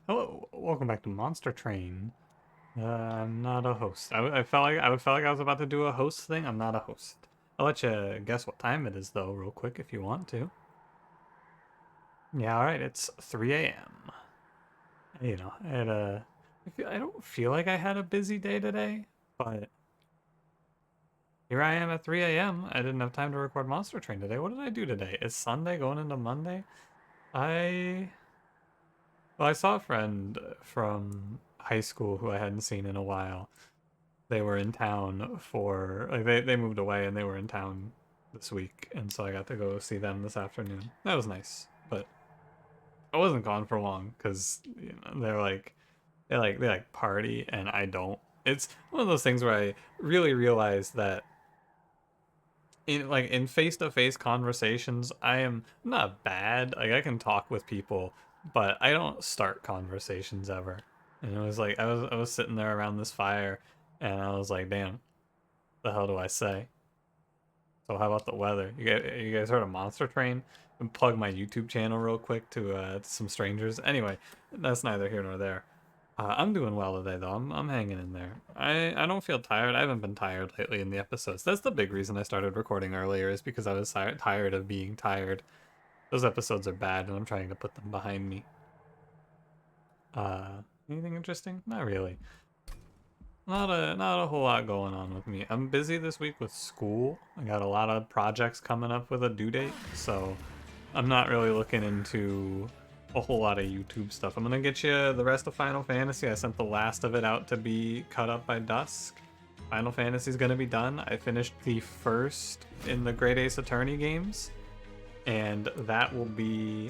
Hello, welcome back to Monster Train. I'm not a host. I felt like I was about to do a host thing. I'm not a host. I'll let you guess what time it is though, real quick, if you want to. Yeah, all right. It's 3 a.m. You know, I don't feel like I had a busy day today, but here I am at 3 a.m. I didn't have time to record Monster Train today. What did I do today? It's Sunday going into Monday. I well, I saw a friend from high school who I hadn't seen in a while. They were in town for like they moved away and they were in town this week, and so I got to go see them this afternoon. That was nice, but I wasn't gone for long because they party and I don't. It's one of those things where I really realize that in face to face conversations I am not bad. Like I can talk with people, but I don't start conversations ever. And it was like I was sitting there around this fire, and I was like, damn, the hell do I say? So how about the weather? You guys heard of Monster Train? And plug my YouTube channel real quick to some strangers. Anyway, that's neither here nor there. I'm doing well today though. I'm hanging in there. I don't feel tired. I haven't been tired lately in the episodes. That's the big reason I started recording earlier is because I was tired of being tired. Those episodes are bad, and I'm trying to put them behind me. Anything interesting? Not really. Not a whole lot going on with me. I'm busy this week with school. I got a lot of projects coming up with a due date, so I'm not really looking into a whole lot of YouTube stuff. I'm gonna get you the rest of Final Fantasy. I sent the last of it out to be cut up by dusk. Final Fantasy's gonna be done. I finished the first in the Great Ace Attorney games, and that will be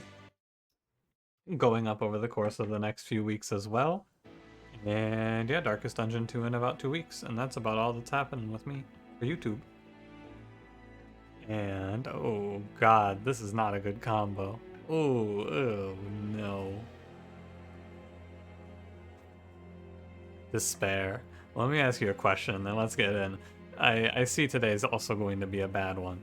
going up over the course of the next few weeks as well. And yeah, Darkest Dungeon 2 in about 2 weeks, and that's about all that's happening with me for YouTube. And oh god, this is not a good combo. Oh no. Despair. Let me ask you a question, then let's get in. I see today is also going to be a bad one.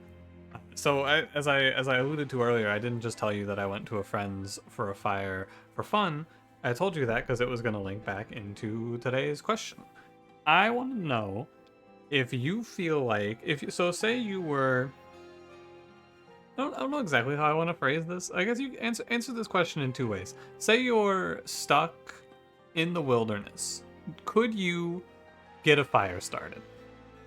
So as I alluded to earlier, I didn't just tell you that I went to a friend's for a fire for fun. I told you that because it was going to link back into today's question. I want to know if you feel like so say you were I don't know exactly how I want to phrase this. I guess you answer this question in two ways. Say you're stuck in the wilderness. Could you get a fire started?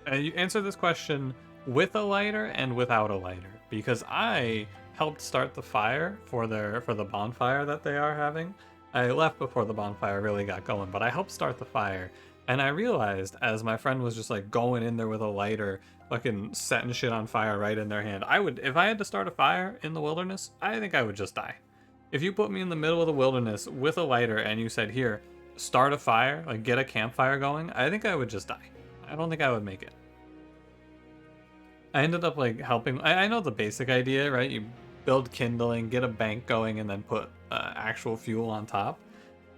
And you answer this question with a lighter and without a lighter, because I helped start the fire for the bonfire that they are having. I left before the bonfire really got going, but I helped start the fire, and I realized as my friend was just like going in there with a lighter, fucking setting shit on fire right in their hand. I would, if I had to start a fire in the wilderness, I think I would just die. If you put me in the middle of the wilderness with a lighter and you said, "Here, start a fire, like get a campfire going," I think I would just die. I don't think I would make it. I ended up like helping. I know the basic idea, right? You build kindling, get a bank going, and then put actual fuel on top.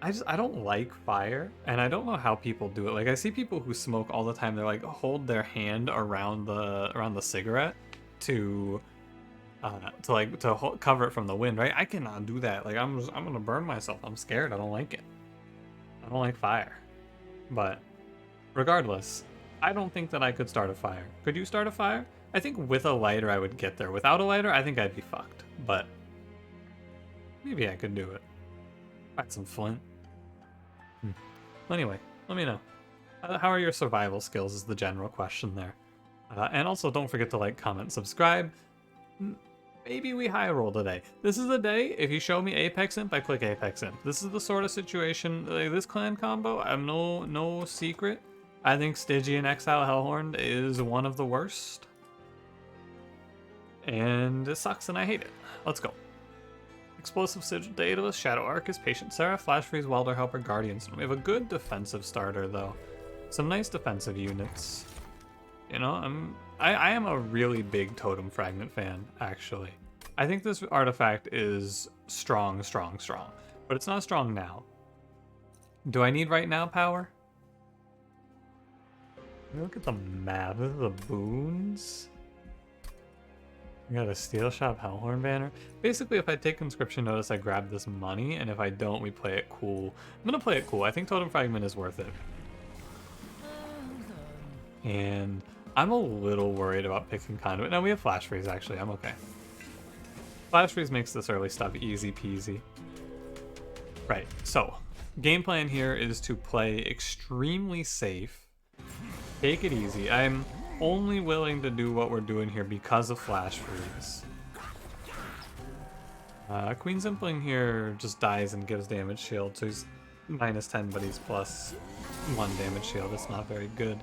I don't like fire, and I don't know how people do it. Like I see people who smoke all the time. They're like hold their hand around the cigarette to cover it from the wind, right? I cannot do that. Like I'm gonna burn myself. I'm scared. I don't like it. I don't like fire. But regardless, I don't think that I could start a fire. Could you start a fire? I think with a lighter I would get there. Without a lighter, I think I'd be fucked. But maybe I could do it. Find some flint. Anyway, let me know. How are your survival skills is the general question there. And also don't forget to like, comment, subscribe. Maybe we high roll today. This is the day, if you show me Apex Imp, I click Apex Imp. This is the sort of situation, like this clan combo, I'm no secret. I think Stygian Exile Hellhorned is one of the worst. And it sucks and I hate it. Let's go. Explosive Sigil Daedalus, Shadow Arcus, Patient Seraph, Flash Freeze, Welder Helper, Guardian Storm. We have a good defensive starter though. Some nice defensive units. You know, I am a really big Totem Fragment fan, actually. I think this artifact is strong, but it's not strong now. Do I need right now power? Look at the map. This is the boons. We got a Steel Shop Hellhorn banner. Basically, if I take Conscription Notice, I grab this money, and if I don't, we play it cool. I'm gonna play it cool. I think Totem Fragment is worth it. And I'm a little worried about picking Conduit. No, we have Flash Freeze, actually. I'm okay. Flash Freeze makes this early stuff easy peasy. Right, so game plan here is to play extremely safe. Take it easy. I'm only willing to do what we're doing here because of Flash Freeze. Queen Simpling here just dies and gives damage shield, so he's -10, but he's +1 damage shield. It's not very good.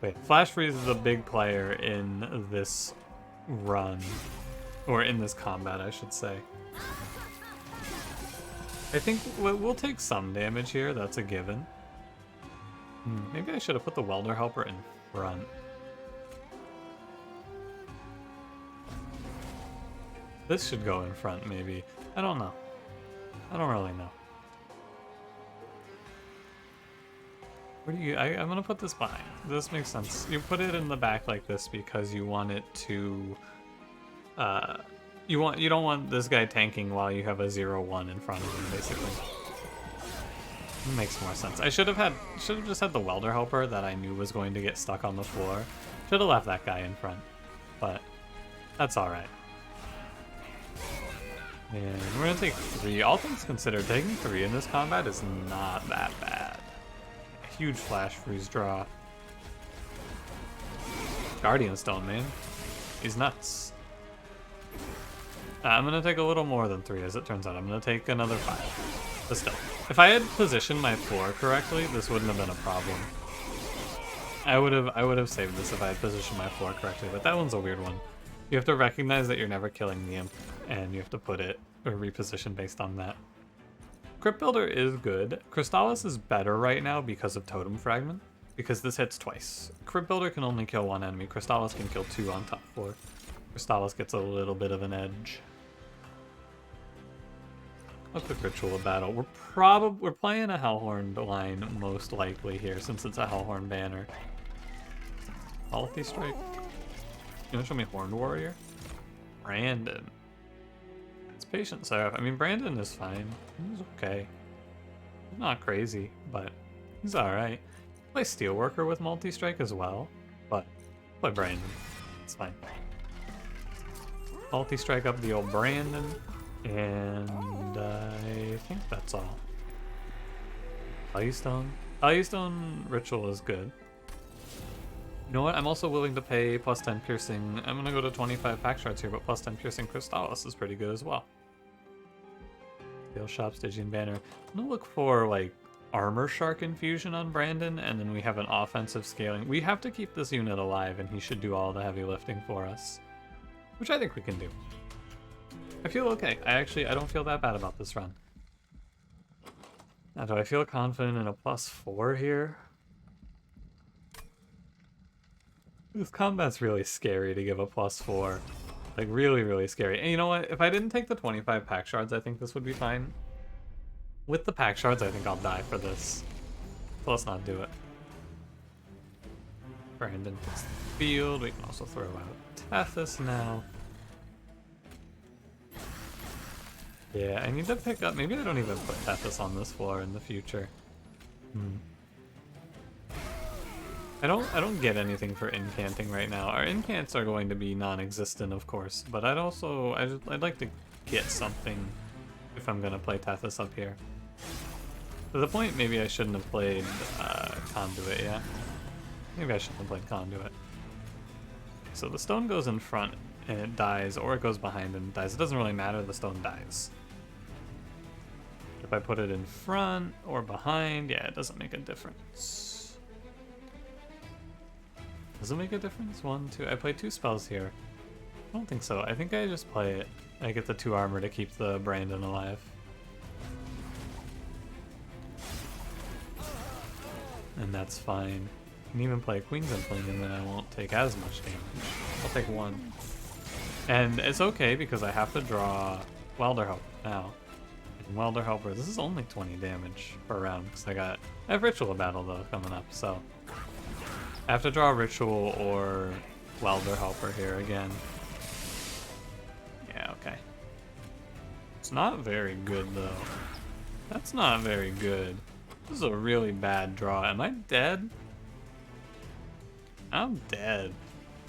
Wait, Flash Freeze is a big player in this run, or in this combat, I should say. I think we'll take some damage here, that's a given. Maybe I should have put the Welder Helper in front. This should go in front, maybe. I don't know. I don't really know. Where do you... I'm gonna put this behind. This makes sense. You put it in the back like this because you want it to... You don't want this guy tanking while you have a 0-1 in front of him, basically. It makes more sense. I should have just had the Welder Helper that I knew was going to get stuck on the floor. Should have left that guy in front, but that's all right. And we're gonna take 3. All things considered, taking 3 in this combat is not that bad. A huge Flash Freeze draw. Guardian Stone, man. He's nuts. I'm gonna take a little more than 3, as it turns out. I'm gonna take another 5. But still, if I had positioned my floor correctly, this wouldn't have been a problem. I would have saved this if I had positioned my floor correctly, but that one's a weird one. You have to recognize that you're never killing the imp, and you have to put it or reposition based on that. Crypt Builder is good. Crystallis is better right now because of Totem Fragment, because this hits twice. Crypt Builder can only kill 1 enemy. Crystallis can kill 2 on top floor. Crystallis gets a little bit of an edge. Let's pick Ritual of Battle. We're playing a Hellhorned line most likely here since it's a Hellhorn banner. Multi Strike. You wanna show me Horned Warrior? Brandon. It's Patient Seraph. I mean, Brandon is fine. He's okay. He's not crazy, but he's alright. Play Steelworker with Multi-Strike as well, but play Brandon. It's fine. Multi-Strike up the old Brandon, and I think that's all. Value-Stone. Value-Stone Ritual is good. You know what? I'm also willing to pay +10 piercing. I'm gonna go to 25 pack shards here, but +10 piercing Crystallis is pretty good as well. Steel Shop, Stygian banner. I'm gonna look for like Armor Shark infusion on Brandon, and then we have an offensive scaling. We have to keep this unit alive, and he should do all the heavy lifting for us, which I think we can do. I feel okay. I don't feel that bad about this run. Now, do I feel confident in a +4 here? This combat's really scary to give a +4. Like, really, really scary. And you know what? If I didn't take the 25 pack shards, I think this would be fine. With the pack shards, I think I'll die for this. So let's not do it. Brandon takes the field. We can also throw out Tethys now. Yeah, I need to pick up... Maybe I don't even put Tethys on this floor in the future. I don't get anything for incanting right now. Our incants are going to be non-existent, of course, but I'd like to get something if I'm gonna play Tethys up here. To the point, maybe I shouldn't have played Conduit, yeah? Maybe I shouldn't have played Conduit. So the stone goes in front and it dies, or it goes behind and dies. It doesn't really matter, the stone dies. If I put it in front or behind, yeah, it doesn't make a difference. Does it make a difference? 1, 2. I play 2 spells here. I don't think so. I think I just play it. I get the 2 armor to keep the Brandon alive. And that's fine. I can even play Queen's Impling and then I won't take as much damage. I'll take 1. And it's okay because I have to draw Welder Helper now. And Welder Helper, this is only 20 damage per round because I have Ritual of Battle though coming up, so I have to draw a Ritual or Welder Helper here again. Yeah, okay. It's not very good, though. That's not very good. This is a really bad draw. Am I dead? I'm dead.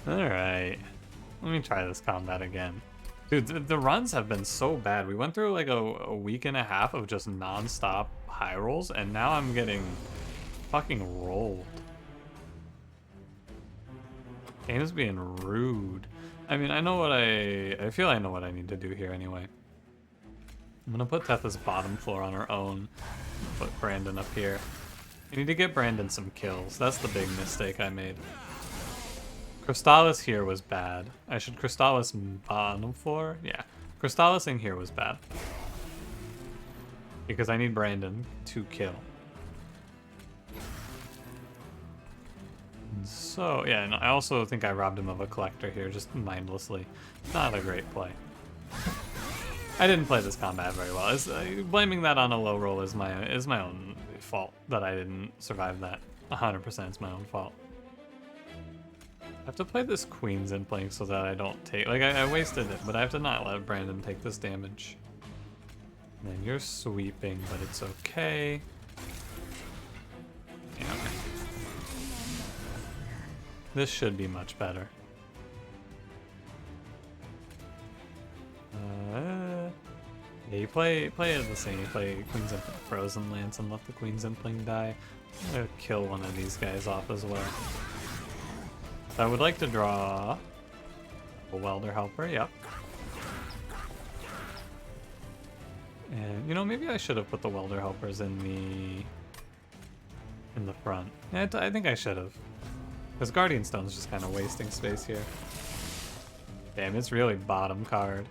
Alright. Let me try this combat again. Dude, the runs have been so bad. We went through like a week and a half of just non-stop high rolls, and now I'm getting fucking rolled. Game is being rude. I mean, I feel I know what I need to do here anyway. I'm gonna put Tethys bottom floor on her own. Put Brandon up here. I need to get Brandon some kills. That's the big mistake I made. Crystallis here was bad. I should Crystallis bottom floor? Yeah. Crystallising here was bad. Because I need Brandon to kill. So, yeah, and I also think I robbed him of a collector here, just mindlessly. Not a great play. I didn't play this combat very well. Blaming that on a low roll is my own fault that I didn't survive that. 100% it's my own fault. I have to play this Queen's Impling so that I don't take... Like, I wasted it, but I have to not let Brandon take this damage. And then you're sweeping, but it's okay. Yeah, okay. This should be much better. Yeah, you play it the same. You play Queen's Impling Frozen Lance and let the Queen's Impling die. I'm gonna kill one of these guys off as well. I would like to draw a Welder Helper, yep. And, you know, maybe I should have put the Welder Helpers in the front. Yeah, I think I should have. Because Guardian Stone's just kind of wasting space here. Damn, it's really bottom card.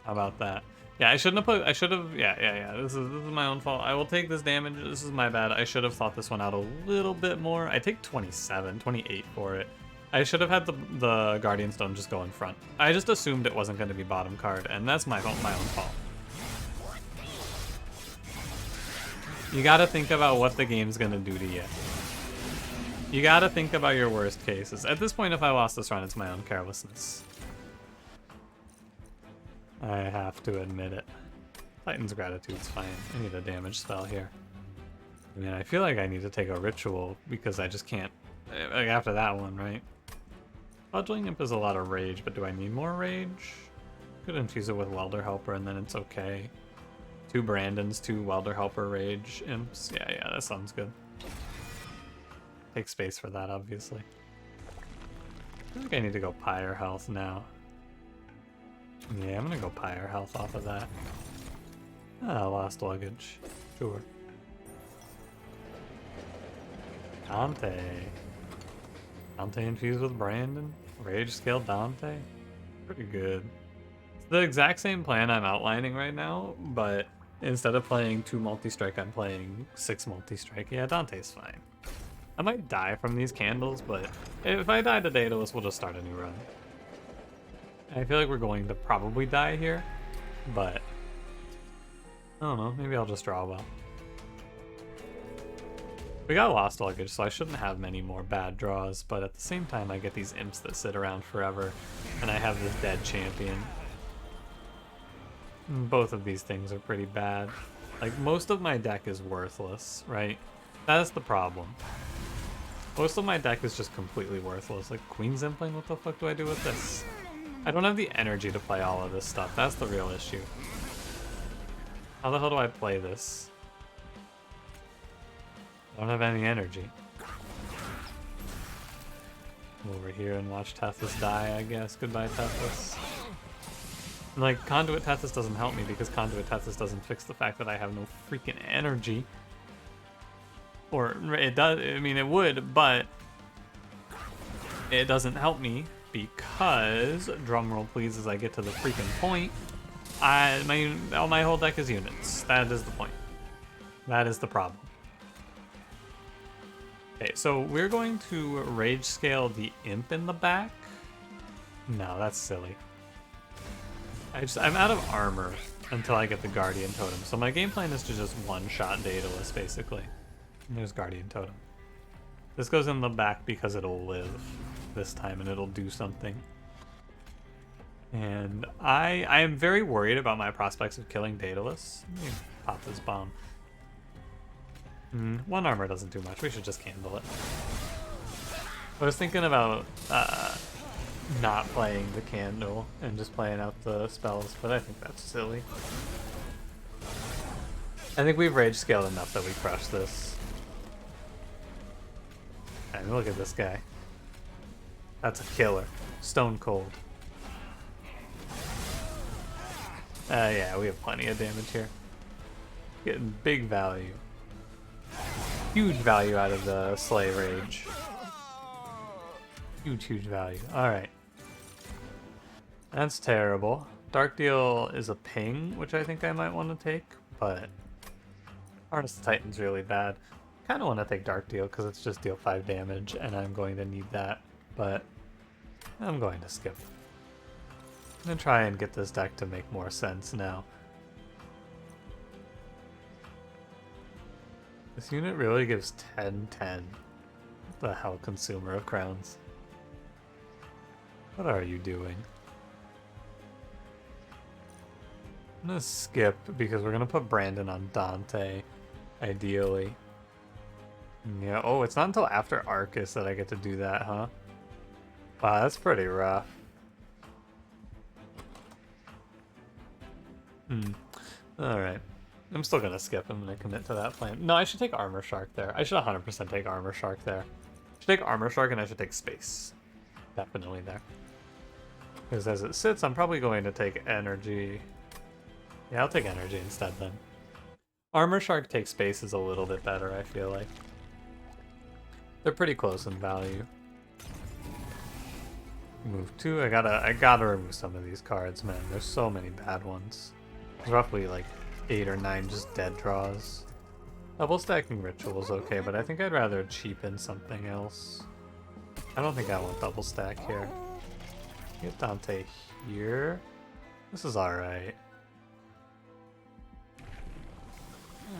How about that? Yeah, I shouldn't have put, yeah. This is my own fault. I will take this damage. This is my bad. I should have thought this one out a little bit more. I take 28 for it. I should have had the Guardian Stone just go in front. I just assumed it wasn't going to be bottom card, and that's my own fault. You gotta think about what the game's gonna do to you. You gotta think about your worst cases. At this point, if I lost this run, it's my own carelessness. I have to admit it. Titan's Gratitude's fine. I need a damage spell here. I mean, I feel like I need to take a ritual because I just can't. Like, after that one, right? Fledgling Imp is a lot of rage, but do I need more rage? Could infuse it with Welder Helper and then it's okay. 2 Brandons, 2 Welder Helper Rage Imps. Yeah, that sounds good. Take space for that, obviously. I feel like I need to go Pyre Health now. Yeah, I'm gonna go Pyre Health off of that. Lost luggage. Sure. Dante. Dante infused with Brandon. Rage scale Dante. Pretty good. It's the exact same plan I'm outlining right now, but instead of playing 2 multi-strike, I'm playing 6 multi-strike. Yeah, Dante's fine. I might die from these candles, but if I die to Daedalus, we'll just start a new run. I feel like we're going to probably die here, but I don't know, maybe I'll just draw well. We got Lost Luggage, so I shouldn't have many more bad draws, but at the same time I get these imps that sit around forever, and I have this dead champion. Both of these things are pretty bad. Like, most of my deck is worthless, right? That's the problem. Most of my deck is just completely worthless. Like, Queen's Impling, what the fuck do I do with this? I don't have the energy to play all of this stuff. That's the real issue. How the hell do I play this? I don't have any energy. Over here and watch Tethys die, I guess. Goodbye, Tethys. And, like, Conduit Tethys doesn't help me because Conduit Tethys doesn't fix the fact that I have no freaking energy. Or, it does, I mean, it would, but it doesn't help me because, drumroll please as I get to the freaking point, my whole deck is units. That is the point. That is the problem. Okay, so we're going to rage scale the imp in the back. No, that's silly. I'm out of armor until I get the Guardian Totem. So my game plan is to just one-shot Daedalus, basically. And there's Guardian Totem. This goes in the back because it'll live. this time and it'll do something. And I am very worried about my prospects of killing Daedalus. Let me pop this bomb. 1 armor doesn't do much. We should just candle it. I was thinking about not playing the candle and just playing out the spells, but I think that's silly. I think we've rage scaled enough that we crush this. And look at this guy. That's a killer. Stone cold. Yeah, we have plenty of damage here. Getting big value. Huge value out of the Slay Rage. Huge value. Alright. That's terrible. Dark Deal is a ping, which I think I might want to take, but Harness the Titan's really bad. Kind of want to take Dark Deal because it's just deal 5 damage, and I'm going to need that, but I'm going to skip. I'm going to try and get this deck to make more sense now. This unit really gives 10-10. The hell, Consumer of Crowns. What are you doing? I'm gonna skip because we're gonna put Brandon on Dante, ideally. Yeah, oh, it's not until after Arcus that I get to do that, huh? Wow, that's pretty rough. Alright. I'm still gonna skip. I'm gonna commit to that plan. No, I should take Armor Shark there. I should 100% take Armor Shark there. I should take Armor Shark and I should take Space. Definitely there. Because as it sits, I'm probably going to take Energy. Yeah, I'll take Energy instead then. Armor Shark takes Space is a little bit better, I feel like. They're pretty close in value. Move 2. I gotta remove some of these cards, man. There's so many bad ones. There's roughly like 8 or 9 just dead draws. Double stacking Ritual is okay, but I think I'd rather cheapen something else. I don't think I want double stack here. Get Dante here. This is alright.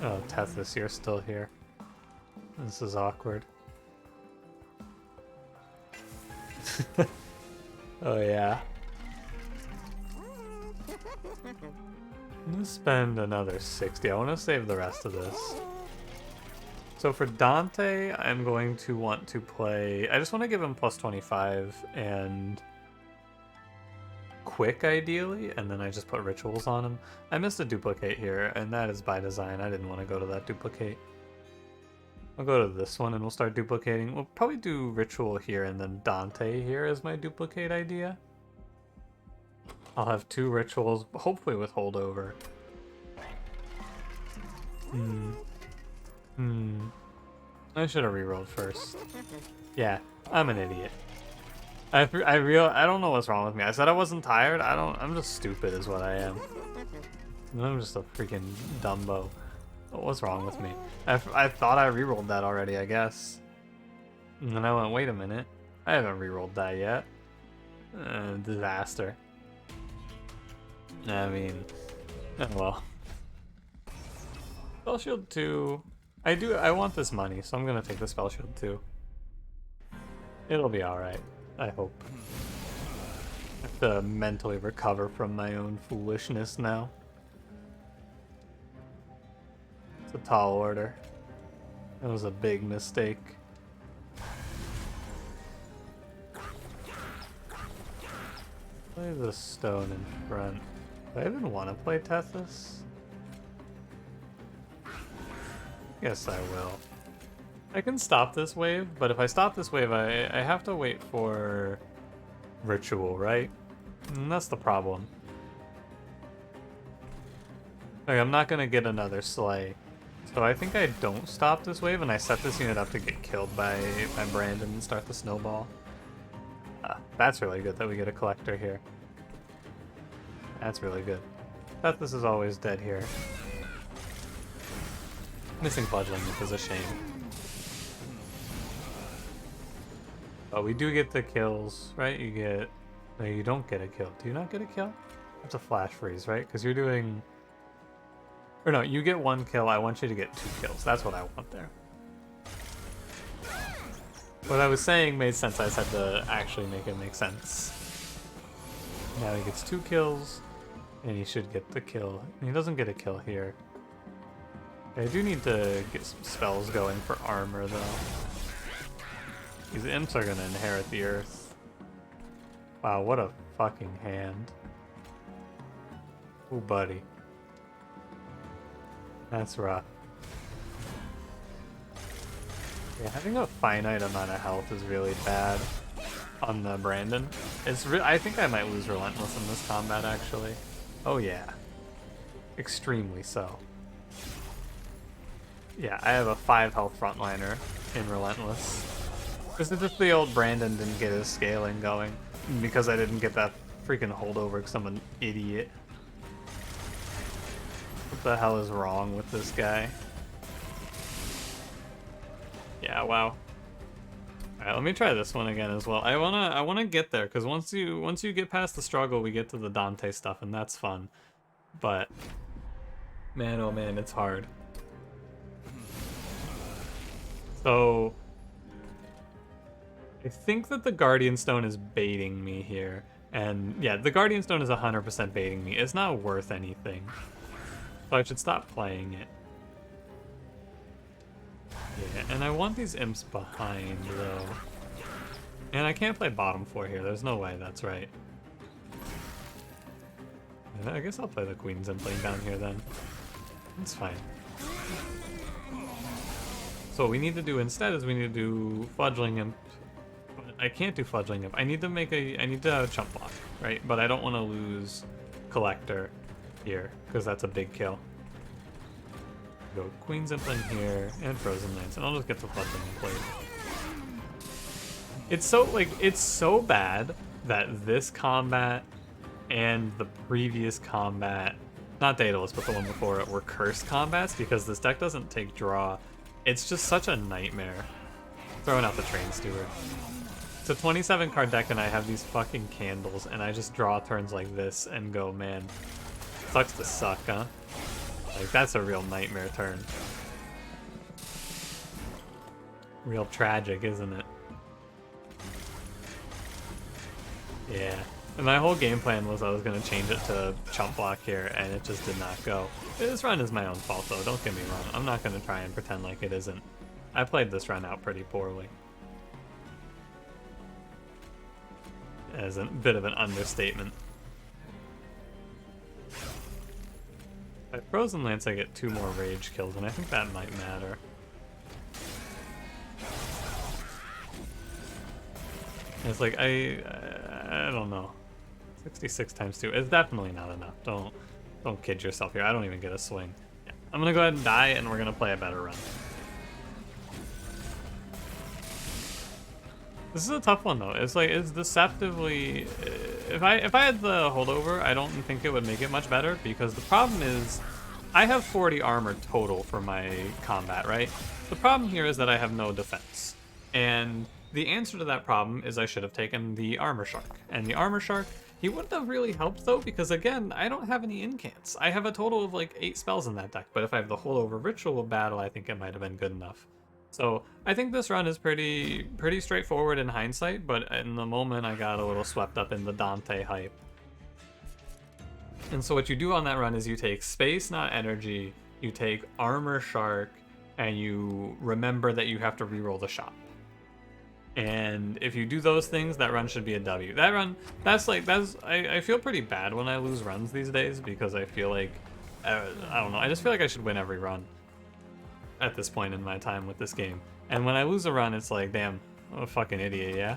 Oh, Tethys, you're still here. This is awkward. Oh yeah. I'm gonna spend another 60. I want to save the rest of this. So for Dante, I'm going to want to play... I just want to give him plus 25 and quick, ideally, and then I just put rituals on him. I missed a duplicate here, and that is by design. I didn't want to go to that duplicate. I'll go to this one and we'll start duplicating. We'll probably do ritual here and then Dante here as my duplicate idea. I'll have 2 rituals, hopefully with holdover. I should have rerolled first. Yeah, I'm an idiot. I don't know what's wrong with me. I said I wasn't tired. I'm just stupid is what I am. I'm just a freaking Dumbo. What's wrong with me? I thought I rerolled that already, I guess. And then I went, wait a minute. I haven't rerolled that yet. Disaster. I mean, oh well. Spell Shield 2. I want this money, so I'm gonna take the Spell Shield 2. It'll be alright, I hope. I have to mentally recover from my own foolishness now. It's a tall order. That was a big mistake. Play the stone in front. Do I even want to play Tethys? Guess I will. I can stop this wave, but if I stop this wave, I have to wait for ritual, right? And that's the problem. Like, I'm not gonna get another slay. So I think I don't stop this wave and I set this unit up to get killed by Brandon and start the snowball. That's really good that we get a collector here. That's really good. Tethys is always dead here. Missing fledgling is a shame. But we do get the kills, right? You get... No, you don't get a kill. Do you not get a kill? That's a flash freeze, right? Because you're doing... Or no, you get 1 kill. I want you to get 2 kills. That's what I want there. What I was saying made sense. I just had to actually make it make sense. Now he gets 2 kills, and he should get the kill. He doesn't get a kill here. I do need to get some spells going for armor, though. These imps are going to inherit the earth. Wow, what a fucking hand. Ooh, buddy. That's rough. Yeah, having a finite amount of health is really bad on the Brandon. I think I might lose Relentless in this combat, actually. Oh, yeah. Extremely so. Yeah, I have a 5 health frontliner in Relentless. This is just the old Brandon didn't get his scaling going because I didn't get that freaking holdover because I'm an idiot. What the hell is wrong with this guy? Yeah, wow. Alright, let me try this one again as well. I wanna get there, because once you get past the struggle, we get to the Dante stuff, and that's fun. But man, oh man, it's hard. So I think that the Guardian Stone is baiting me here. And yeah, the Guardian Stone is 100% baiting me. It's not worth anything. So I should stop playing it. Yeah, and I want these imps behind, though. And I can't play bottom 4 here. There's no way that's right. I guess I'll play the Queen's Imp playing down here, then. It's fine. So what we need to do instead is we need to do Fledgling Imp. But I can't do Fledgling Imp. I need to have a chump block, right? But I don't want to lose Collector here, because that's a big kill. Go Queen's Imp in here, and Frozen Lance, and I'll just get the Fledgling Imp later. It's so bad that this combat and the previous combat, not Daedalus, but the one before it, were cursed combats, because this deck doesn't take draw. It's just such a nightmare. Throwing out the Train Steward. It's a 27 card deck, and I have these fucking candles, and I just draw turns like this and go, man, sucks to suck, huh? Like, that's a real nightmare turn. Real tragic, isn't it? Yeah. And my whole game plan was I was going to change it to chump block here, and it just did not go. This run is my own fault, though. Don't get me wrong. I'm not going to try and pretend like it isn't. I played this run out pretty poorly. As a bit of an understatement. By Frozen Lance, I get 2 more rage kills, and I think that might matter. And it's like, I don't know. 66 times 2 is definitely not enough. Don't kid yourself here. I don't even get a swing. Yeah. I'm gonna go ahead and die, and we're gonna play a better run. This is a tough one though. It's deceptively. If I had the holdover, I don't think it would make it much better, because the problem is I have 40 armor total for my combat, right? The problem here is that I have no defense, and the answer to that problem is I should have taken the Armor Shark. And the Armor Shark, he wouldn't have really helped though, because again, I don't have any incants. I have a total of like 8 spells in that deck, but if I have the holdover Ritual Battle, I think it might have been good enough. So I think this run is pretty straightforward in hindsight, but in the moment I got a little swept up in the Dante hype. And so what you do on that run is you take space, not energy, you take Armor Shark, and you remember that you have to reroll the shop. And if you do those things, that run should be a W. That run, I feel pretty bad when I lose runs these days, because I feel like, I don't know, I just feel like I should win every run at this point in my time with this game. And when I lose a run, it's like, damn, I'm a fucking idiot, yeah?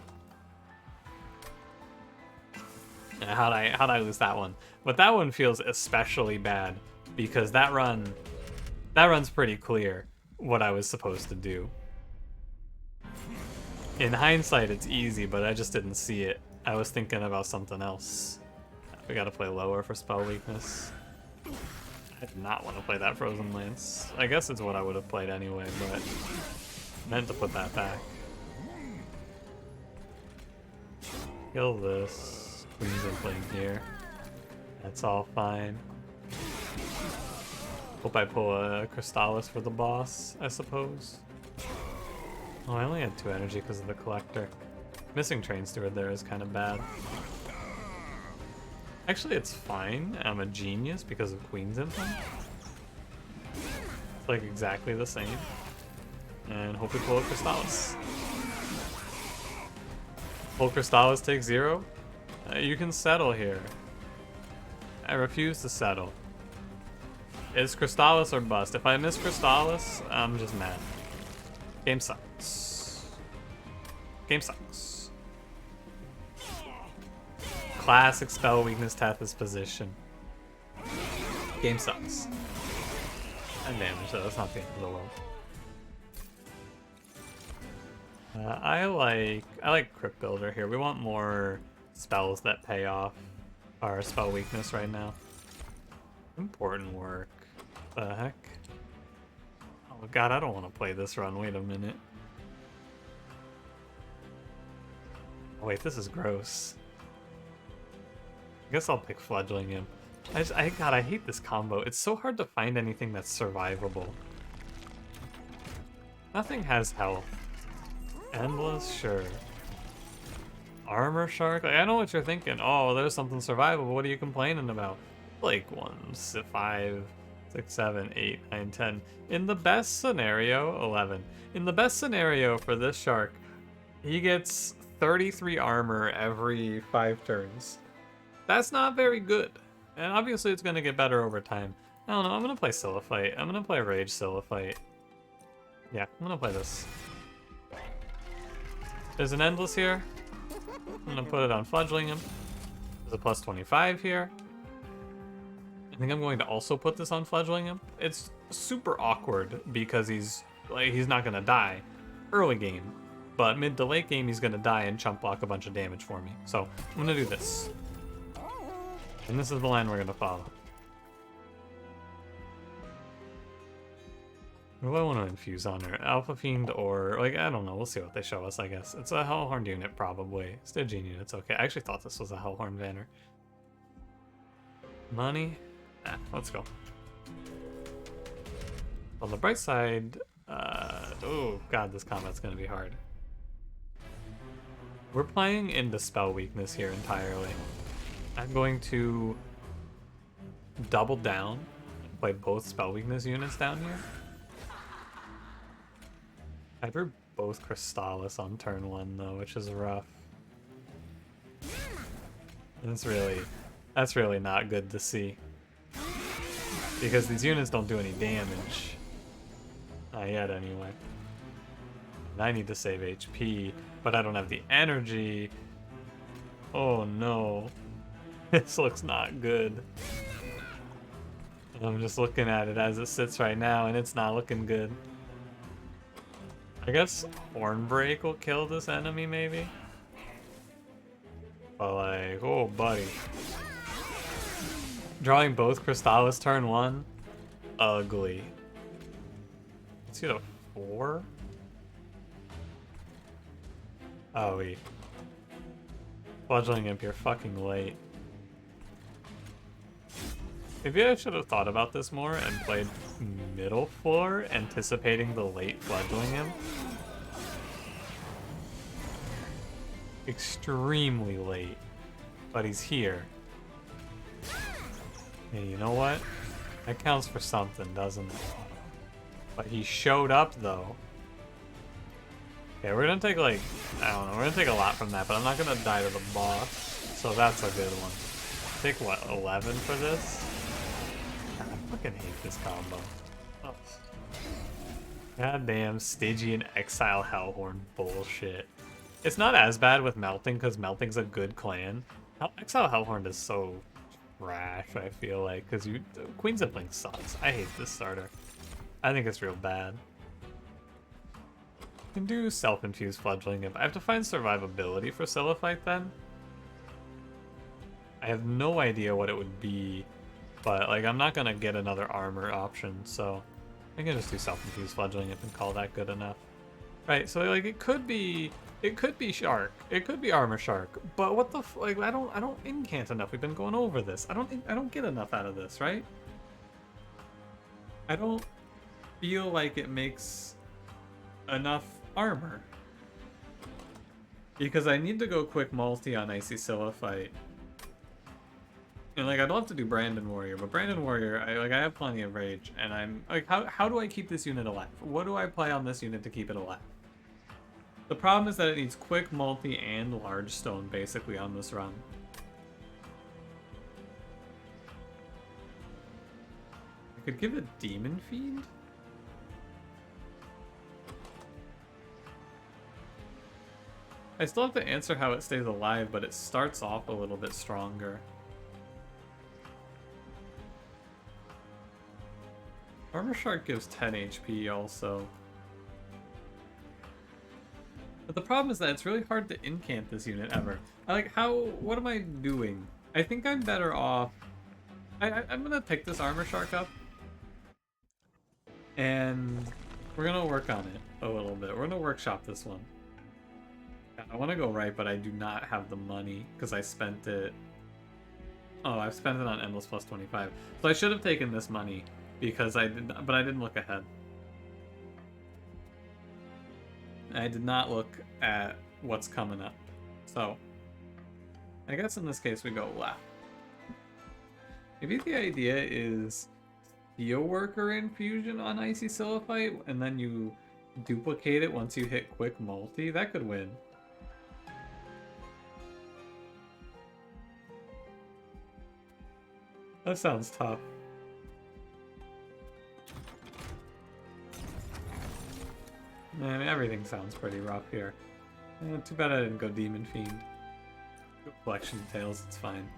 How'd I lose that one? But that one feels especially bad, because that run's pretty clear what I was supposed to do. In hindsight, it's easy, but I just didn't see it. I was thinking about something else. We gotta play lower for spell weakness. I did not want to play that Frozen Lance. I guess it's what I would have played anyway, but meant to put that back. Kill this. Queen's Imp playing here. That's all fine. Hope I pull a Crystallis for the boss, I suppose. Oh, I only had 2 energy because of the collector. Missing train steward there is kind of bad. Actually, it's fine. I'm a genius because of Queen's Implant. It's like exactly the same. And hope we pull a Crystallis. Pull Crystallis takes 0. You can settle here. I refuse to settle. It's Crystallis or bust. If I miss Crystallis, I'm just mad. Game sucks. Game sucks. Classic spell weakness Tethys position. Game sucks. And damage, so that's not the end of the world. I like Crypt Builder here. We want more spells that pay off our spell weakness right now. Important work. The heck? Oh god, I don't want to play this run. Wait a minute. Oh, wait, this is gross. I guess I'll pick Fledgling Imp. God, I hate this combo. It's so hard to find anything that's survivable. Nothing has health. Endless, sure. Armor Shark? Like, I know what you're thinking. Oh, there's something survivable. What are you complaining about? Like 1, 5, 6, 7, 8, 9, 10. In the best scenario, 11. In the best scenario for this shark, he gets 33 armor every 5 turns. That's not very good. And obviously it's going to get better over time. I don't know, I'm going to play Siliphyte. I'm going to play Rage Siliphyte. Yeah, I'm going to play this. There's an Endless here. I'm going to put it on Fledgling Imp. There's a plus 25 here. I think I'm going to also put this on Fledgling Imp. It's super awkward because he's not going to die early game. But mid to late game, he's going to die and chump block a bunch of damage for me. So I'm going to do this. And this is the line we're going to follow. What do I want to infuse on her? Alpha Fiend or, like, I don't know. We'll see what they show us, I guess. It's a Hellhorned unit, probably. Stygian unit's okay. I actually thought this was a Hellhorned banner. Money? Let's go. On the bright side, oh god, this combat's going to be hard. We're playing into spell weakness here entirely. I'm going to double down and play both spell weakness units down here. I drew both Crystallis on turn 1 though, which is rough. That's really not good to see. Because these units don't do any damage. Not yet anyway. And I need to save HP, but I don't have the energy. Oh no. This looks not good. And I'm just looking at it as it sits right now, and it's not looking good. I guess Hornbreak will kill this enemy, maybe? But like, oh buddy. Drawing both Crystallis turn 1? Ugly. Let's get a 4? Oh, wait. Fledgling Imp, you're fucking late. Maybe I should have thought about this more and played middle floor, anticipating the late Fledgling Imp. Extremely late, but he's here. Hey, you know what? That counts for something, doesn't it? But he showed up, though. Okay, we're gonna take, like, I don't know, we're gonna take a lot from that, but I'm not gonna die to the boss, so that's a good one. Take, what, 11 for this? I fucking hate this combo. Oh. Goddamn Stygian Exile Hellhorned bullshit. It's not as bad with Melting, because Melting's a good clan. Exile Hellhorned is so trash, I feel like, because Queen's of Blink sucks. I hate this starter. I think it's real bad. You can do self-infused Fledgling Imp. I have to find survivability for Siliphyte then. I have no idea what it would be, but like I'm not gonna get another armor option, so I can just do self-infused Fledgling Imp and call that good enough. Right, so like it could be Shark, it could be Armor Shark, but what the like I don't incant enough. We've been going over this. I don't get enough out of this, right? I don't feel like it makes enough armor. Because I need to go quick multi on Icy Siliphyte. And like, I'd love to do Brandon Warrior, but Brandon Warrior, I have plenty of rage, and I'm like, how do I keep this unit alive? What do I play on this unit to keep it alive? The problem is that it needs quick multi and large stone basically on this run. I could give it Demon Fiend? I still have to answer how it stays alive, but it starts off a little bit stronger. Armor Shark gives 10 HP also. But the problem is that it's really hard to incant this unit ever. What am I doing? I think I'm better off... I'm gonna pick this Armor Shark up. And we're gonna work on it a little bit. We're gonna workshop this one. I want to go right, but I do not have the money because I spent it... Oh, I've spent it on Endless plus 25. So I should have taken this money because I didn't look ahead. I did not look at what's coming up. So, I guess in this case we go left. Maybe the idea is Steelworker Infusion on Icy Siliphyte, and then you duplicate it once you hit quick multi. That could win. That sounds tough. I mean, everything sounds pretty rough here. Too bad I didn't go Demon Fiend. Collection details, it's fine.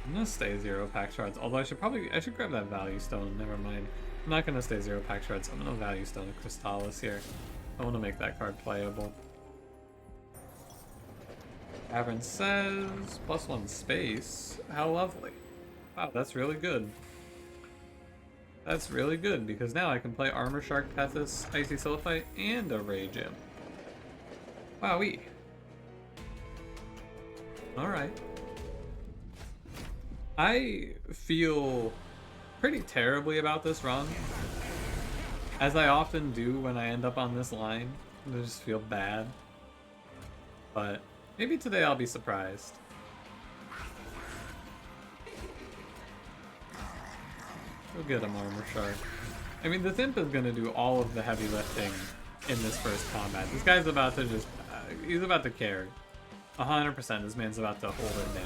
I'm gonna stay 0 pack shards, although I should grab that value stone, never mind. I'm not gonna stay 0 pack shards, I'm gonna value stone a Crystallis here. I wanna make that card playable. Cavern says +1 space. How lovely. Wow, that's really good. That's really good because now I can play Armor Shark, Tethys, Icy Siliphyte, and a Rage Imp. Wowee. Alright. I feel pretty terribly about this run, as I often do when I end up on this line. I just feel bad. But maybe today I'll be surprised. Go get him, Armor Shark. I mean, the Imp is going to do all of the heavy lifting in this first combat. This guy's about to just... he's about to carry. 100%, this man's about to hold it down.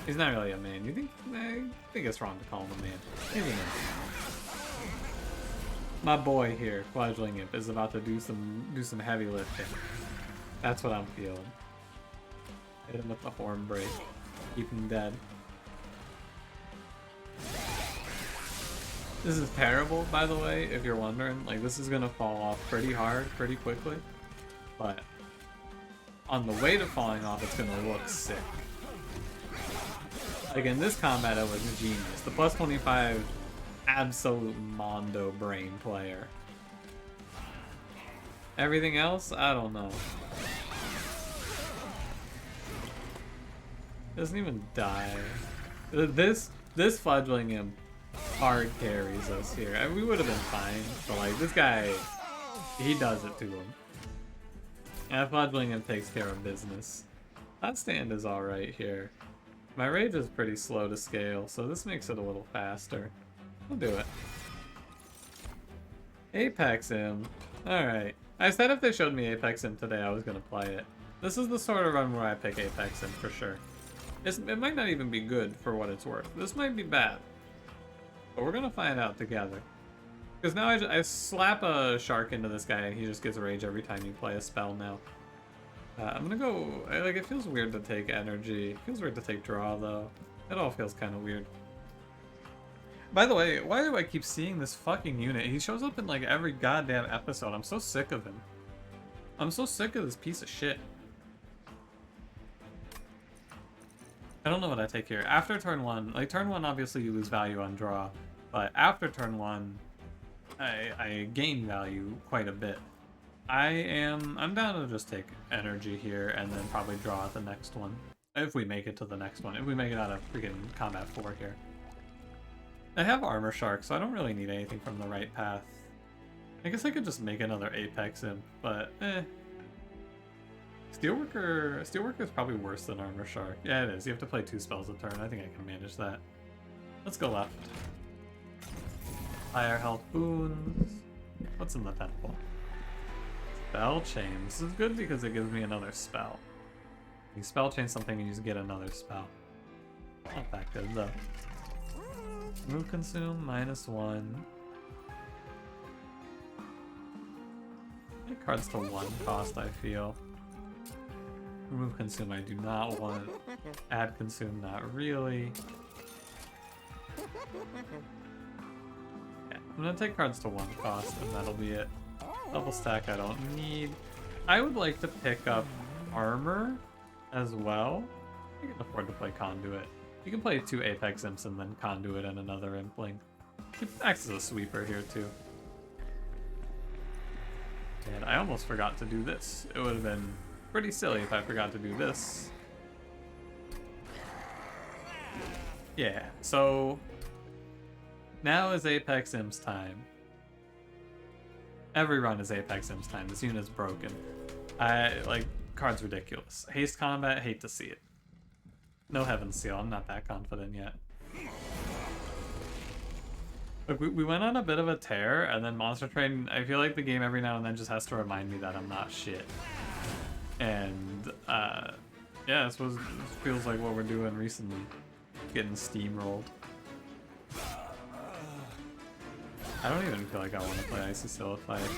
He's not really a man. You think... I think it's wrong to call him a man. Maybe not. My boy here, Fledgling Imp, is about to do some heavy lifting. That's what I'm feeling. Hit him with the Horn Break. Keep him dead. This is terrible, by the way, if you're wondering. Like, this is gonna fall off pretty hard, pretty quickly. But on the way to falling off, it's gonna look sick. Like, in this combat, it was genius. The +25, absolute Mondo brain player. Everything else, I don't know. Doesn't even die. This Fledgling Imp hard carries us here. I mean, we would have been fine, but like, this guy, he does it to him. And Fledgling Imp takes care of business. That stand is alright here. My rage is pretty slow to scale, so this makes it a little faster. We'll do it. Apex Imp. Alright. I said if they showed me Apex Imp today, I was gonna play it. This is the sort of run where I pick Apex Imp for sure. It might not even be good for what it's worth. This might be bad. But we're gonna find out together. Because now I slap a shark into this guy and he just gets rage every time you play a spell now. I'm gonna go... like, it feels weird to take energy. It feels weird to take draw, though. It all feels kind of weird. By the way, why do I keep seeing this fucking unit? He shows up in, like, every goddamn episode. I'm so sick of him. I'm so sick of this piece of shit. I don't know what I take here. After turn 1, like, turn 1, obviously you lose value on draw. But after turn 1, I gain value quite a bit. I'm down to just take energy here and then probably draw at the next one. If we make it to the next one. If we make it out of freaking combat 4 here. I have Armor Shark, so I don't really need anything from the right path. I guess I could just make another Apex Imp, but Steelworker is probably worse than Armor Shark. Yeah, it is. You have to play 2 spells a turn. I think I can manage that. Let's go left. Higher health boons. What's in the temple? Spell chain. This is good because it gives me another spell. You spell chain something and you just get another spell. Not that good though. Move consume -1. Make cards to 1 cost, I feel. Remove consume I do not want. Add consume not really. Yeah, I'm gonna take cards to 1 cost and that'll be it. Double stack I don't need. I would like to pick up armor as well. I can afford to play conduit. You can play 2 Apex Imps and then conduit and another Impling. It acts as a sweeper here too. And I almost forgot to do this. It would have been pretty silly if I forgot to do this. Yeah, so now is Apex Imps time. Every run is Apex Imps time. This unit's broken. Card's ridiculous. Haste combat, hate to see it. No Heaven's Seal, I'm not that confident yet. Look, we went on a bit of a tear, and then Monster Train, I feel like the game every now and then just has to remind me that I'm not shit. And, yeah, this feels like what we're doing recently. Getting steamrolled. I don't even feel like I want to play Icy Siliphied.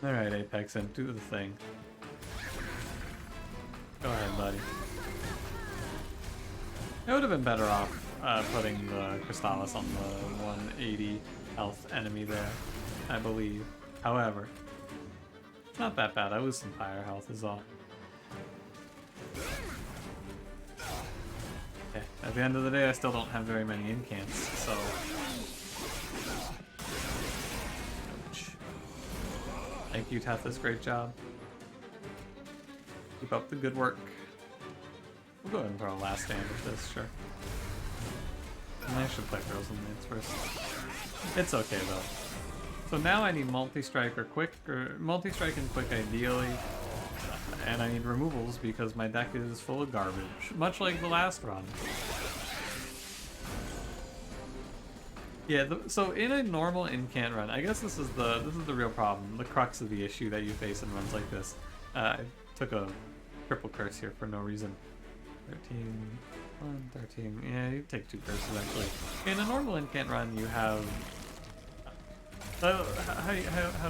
Alright, Apex Imp, do the thing. Go ahead, buddy. It would have been better off putting the Crystallis on the 180 health enemy there, I believe. However, it's not that bad. I lose some fire health is all. Okay, at the end of the day, I still don't have very many incants, so... Ouch. Thank you, Tethys. Great job. Keep up the good work. We'll go ahead and throw a last stand at this, sure. And I should play Frozen Blades first. It's okay though. So now I need multi-strike or multi-strike and quick ideally. And I need removals because my deck is full of garbage, much like the last run. Yeah, so in a normal incant run, I guess this is the real problem, the crux of the issue that you face in runs like this. I took a triple curse here for no reason. 13, 1, 13. Yeah, you take 2 curses actually. In a normal incant run, you have. How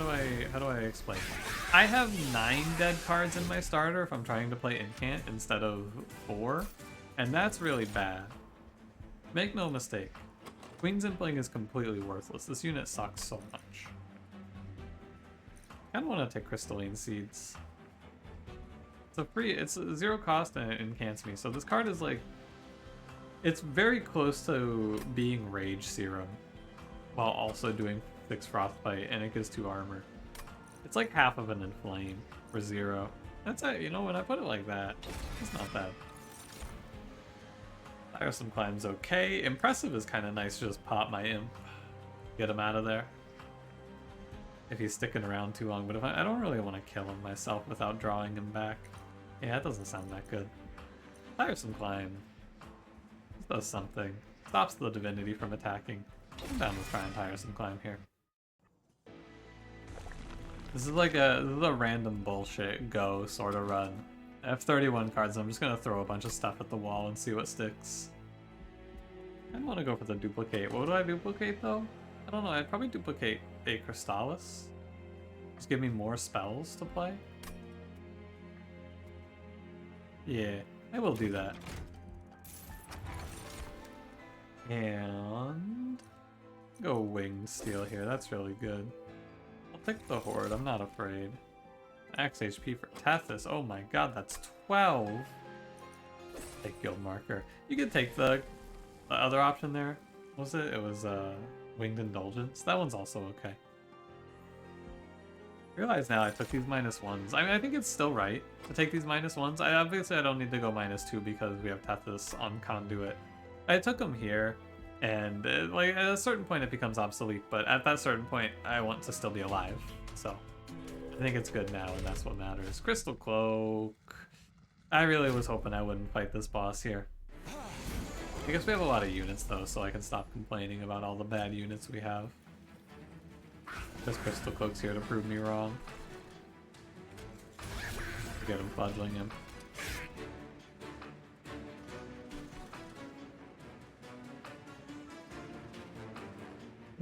do I explain? I have 9 dead cards in my starter if I'm trying to play incant instead of 4, and that's really bad. Make no mistake, Queen's Impling is completely worthless. This unit sucks so much. I kind of want to take Crystalline Seeds. It's a 0 cost and it incants me. So this card is like, it's very close to being Rage Serum while also doing Fixed Frostbite, and it gives 2 armor. It's like half of an Inflame for 0. That's it, you know, when I put it like that, it's not bad. Tiresome Climb's okay. Impressive is kind of nice to just pop my Imp. Get him out of there. If he's sticking around too long, but if I don't really want to kill him myself without drawing him back. Yeah, that doesn't sound that good. Tiresome Climb. This does something. Stops the Divinity from attacking. I'm down with trying Tiresome Climb here. This is like a random bullshit go sort of run. I have 31 cards, and I'm just gonna throw a bunch of stuff at the wall and see what sticks. I want to go for the duplicate. What would I duplicate though? I don't know, I'd probably duplicate a Crystallis. Just give me more spells to play. Yeah, I will do that. And go Winged Steel here, that's really good. I'll take the Horde, I'm not afraid. Max HP for Tethys, oh my god, that's 12! Take Guild Marker. You could take the other option there. What was it? It was Winged Indulgence. That one's also okay. I realize now I took these -1s. I mean, I think it's still right to take these -1s. Obviously I don't need to go -2 because we have Tethys on Conduit. I took him here, and like at a certain point it becomes obsolete, but at that certain point I want to still be alive. So I think it's good now, and that's what matters. Crystal Cloak. I really was hoping I wouldn't fight this boss here. I guess we have a lot of units though, so I can stop complaining about all the bad units we have. This Crystal Cloak's here to prove me wrong. Get him fudgling him.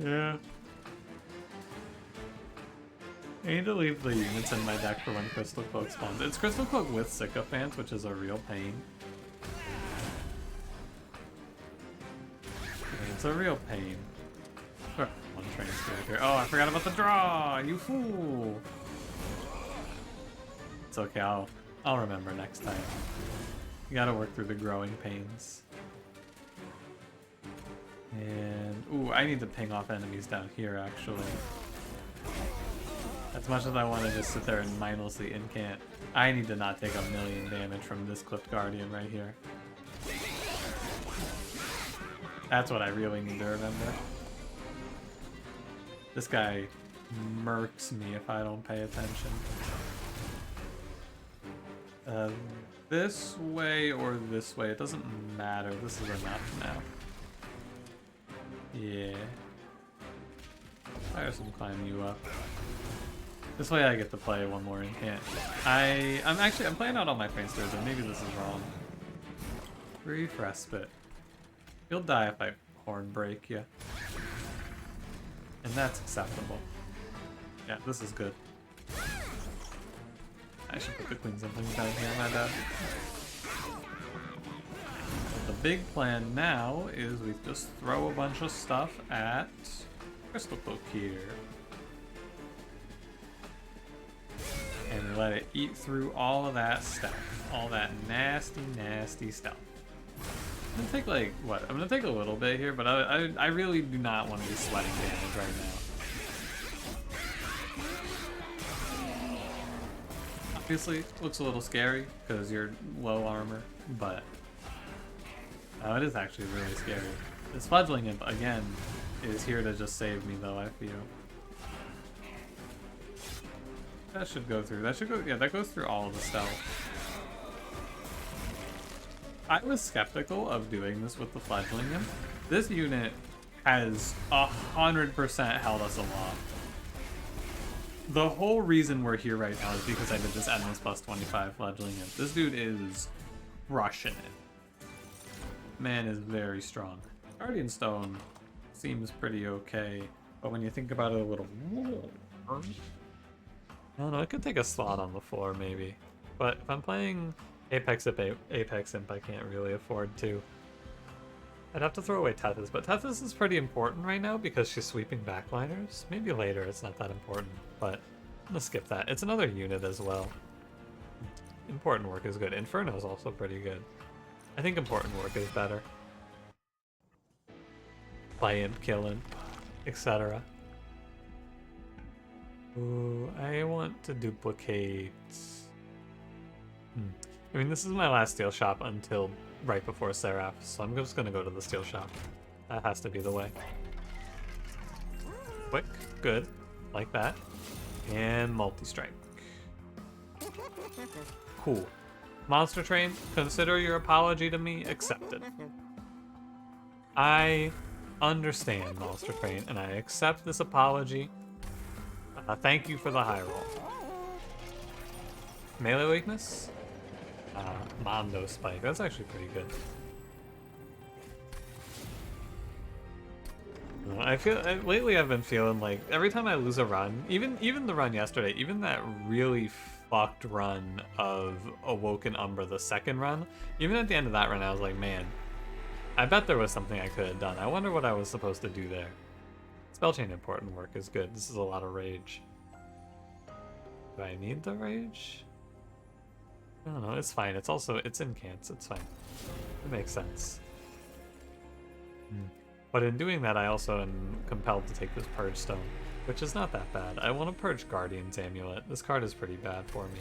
Yeah. I need to leave the units in my deck for when Crystal Cloak spawns. It's Crystal Cloak with Sycophant, which is a real pain. It's a real pain. One train spirit here. Oh, I forgot about the draw! You fool! It's okay, I'll remember next time. You gotta work through the growing pains. And ooh, I need to ping off enemies down here actually. As much as I want to just sit there and mindlessly incant, I need to not take a million damage from this Clipped Guardian right here. That's what I really need to remember. This guy murks me if I don't pay attention. This way or this way, it doesn't matter. This is enough now. Yeah. Fire some climb you up. This way I get to play one more incant. I'm playing out all my Pranksters, and maybe this is wrong. Brief respite. You'll die if I horn break you. And that's acceptable. Yeah, this is good. I should put the Queens and things down here, my bad. The big plan now is we just throw a bunch of stuff at Crystal Cloak here. And we let it eat through all of that stuff. All that nasty, nasty stuff. I'm gonna take like, what? I'm gonna take a little bit here, but I really do not want to be sweating damage right now. Obviously, looks a little scary because you're low armor, but oh, it is actually really scary. This Fledgling Imp, again, is here to just save me though, I feel. That should go through. That should go, yeah, that goes through all of the stealth. I was skeptical of doing this with the Fledgling Imp. This unit has 100% held us aloft. The whole reason we're here right now is because I did this endless plus 25 Fledgling Imp. This dude is crushing it. Man is very strong. Guardian Stone seems pretty okay, but when you think about it a little more, I don't know, it could take a slot on the floor maybe. But if I'm playing Apex Imp, I can't really afford to. I'd have to throw away Tethys, but Tethys is pretty important right now because she's sweeping backliners. Maybe later it's not that important, but I'm gonna skip that. It's another unit as well. Important work is good. Inferno is also pretty good. I think important work is better. Play Imp killing, etc. Ooh, I want to duplicate. I mean, this is my last steel shop until right before Seraph, so I'm just gonna go to the steel shop. That has to be the way. Quick, good, like that. And multi-strike. Cool. Monster Train, consider your apology to me accepted. I understand, Monster Train, and I accept this apology. Thank you for the high roll. Melee weakness? Mondo Spike. That's actually pretty good. I feel lately I've been feeling like every time I lose a run, even the run yesterday, even that really fucked run of Awoken Umbra, the second run, even at the end of that run, I was like, man, I bet there was something I could have done. I wonder what I was supposed to do there. Spellchain important work is good. This is a lot of rage. Do I need the rage? I don't know, it's fine. It's also, it's incants, it's fine. It makes sense. But in doing that, I also am compelled to take this Purge Stone, which is not that bad. I want to Purge Guardian's Amulet. This card is pretty bad for me.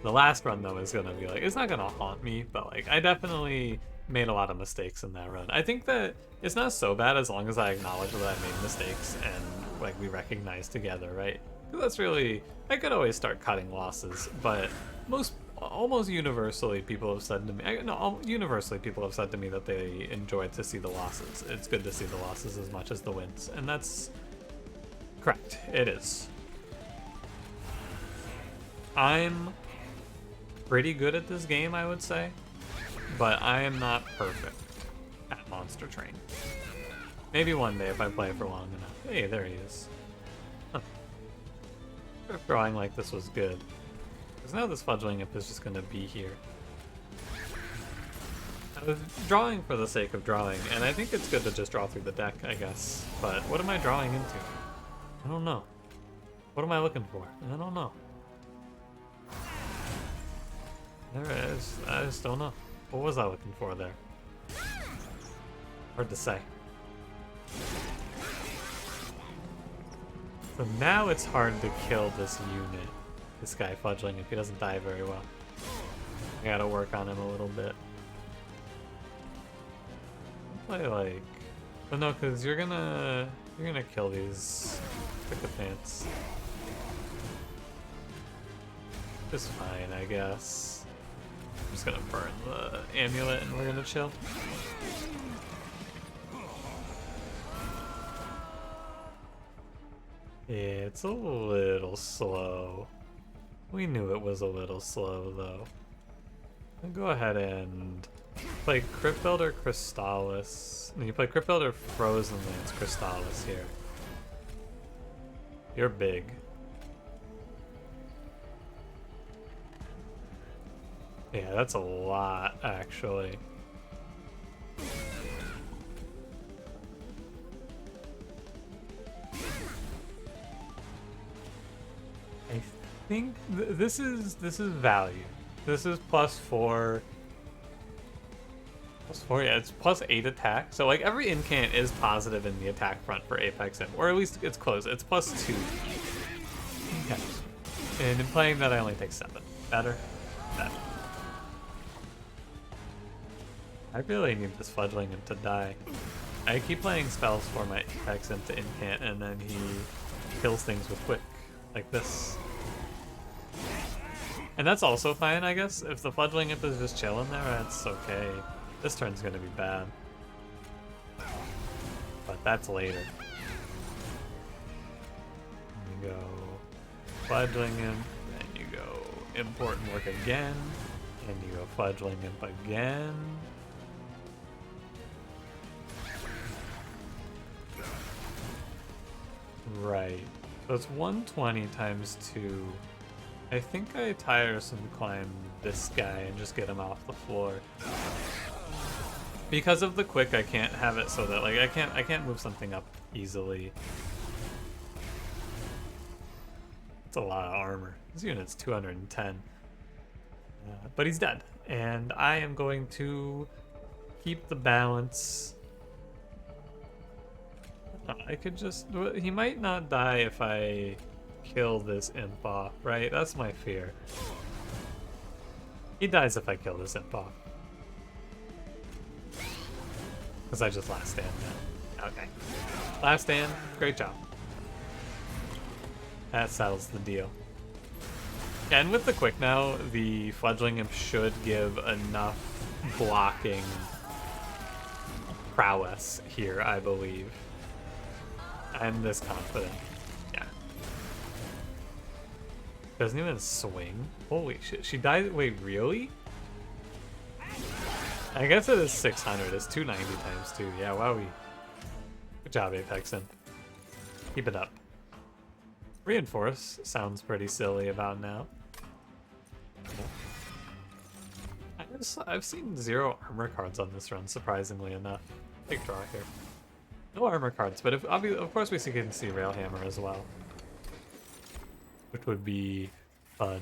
The last run, though, is gonna be like, it's not gonna haunt me, but like, I definitely made a lot of mistakes in that run. I think that it's not so bad as long as I acknowledge that I made mistakes and like we recognize together, right? That's really, I could always start cutting losses, but almost universally people have said to me, universally people have said to me that they enjoyed to see the losses. It's good to see the losses as much as the wins, and that's correct. It is. I'm pretty good at this game, I would say, but I am not perfect at Monster Train. Maybe one day if I play for long enough. Hey, there he is. Huh. Drawing like this was good. Because now this fledgling imp is just going to be here. I was drawing for the sake of drawing, and I think it's good to just draw through the deck, I guess. But what am I drawing into? I don't know. What am I looking for? I don't know. There it is. I just don't know. What was I looking for there? Hard to say. So now it's hard to kill this unit. This guy fledgling if he doesn't die very well. I gotta work on him a little bit. Play like, but no, because you're gonna kill these sycophants. It's fine, I guess. I'm just gonna burn the amulet and we're gonna chill. It's a little slow. We knew it was a little slow, though. I'll go ahead and play Crypt Builder Crystallis. And you play Crypt Builder Frozen Lands Crystallis here. You're big. Yeah, that's a lot, actually. I think this is value. This is +4. +4, yeah, it's +8 attack. So like every incant is positive in the attack front for Apex Imp, or at least it's close. It's +2. Okay. And in playing that, I only take 7. Better. Better. I really need this fledgling Imp to die. I keep playing spells for my Apex Imp to incant, and then he kills things with quick, like this. And that's also fine, I guess. If the fledgling Imp is just chilling there, that's okay. This turn's gonna be bad. But that's later. You go fledgling Imp, then you go import and work again, and you go fledgling Imp again. Right. So it's 120 times 2. I think I tiresome climb this guy and just get him off the floor. Because of the quick, I can't have it so that like I can't move something up easily. It's a lot of armor. This unit's 210. But he's dead, and I am going to keep the balance. I could just... He might not die if I kill this imp off, right? That's my fear. He dies if I kill this imp off. Because I just last stand now. Okay. Last stand, great job. That settles the deal. And with the quick now, the fledgling imp should give enough blocking prowess here, I believe. I'm this confident. Yeah. Doesn't even swing. Holy shit. She died. Wait, really? I guess it is 600. It's 290 times 2. Yeah, wowie. Good job, Apex Imp. Keep it up. Reinforce sounds pretty silly about now. I've seen 0 armor cards on this run, surprisingly enough. Big draw here. No armor cards, but of course we can see Railhammer as well. Which would be fun.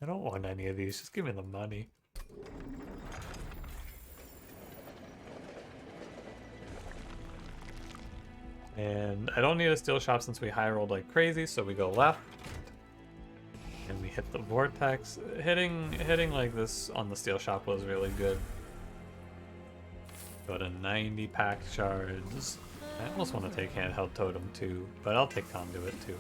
I don't want any of these, just give me the money. And I don't need a steel shop since we high rolled like crazy, so we go left. hit the vortex. Hitting like this on the steel shop was really good. Go to 90 pack shards. I almost want to take handheld totem too, but I'll take conduit too.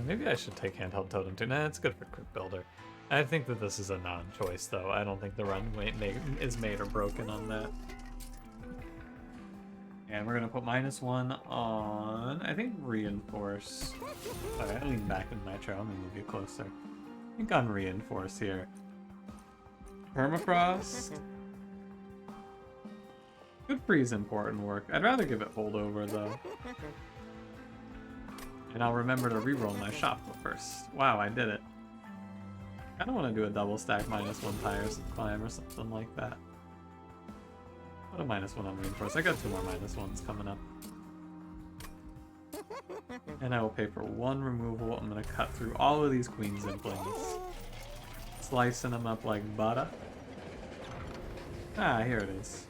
Maybe I should take handheld totem too. Nah, it's good for quick builder. I think that this is a non-choice though. I don't think the run is made or broken on that. And we're gonna put -1 on, I think, reinforce. Alright, I lean back in my chair. Let me move you closer. I think on reinforce here. Permafrost. Good freeze important work. I'd rather give it holdover though. And I'll remember to reroll my shop first. Wow, I did it. I don't want to do a double stack -1 tires climb or something like that. What a -1 on reinforce. I got 2 more -1s coming up. And I will pay for 1 removal. I'm going to cut through all of these queen zimplings. Slicing them up like butter. Ah, here it is.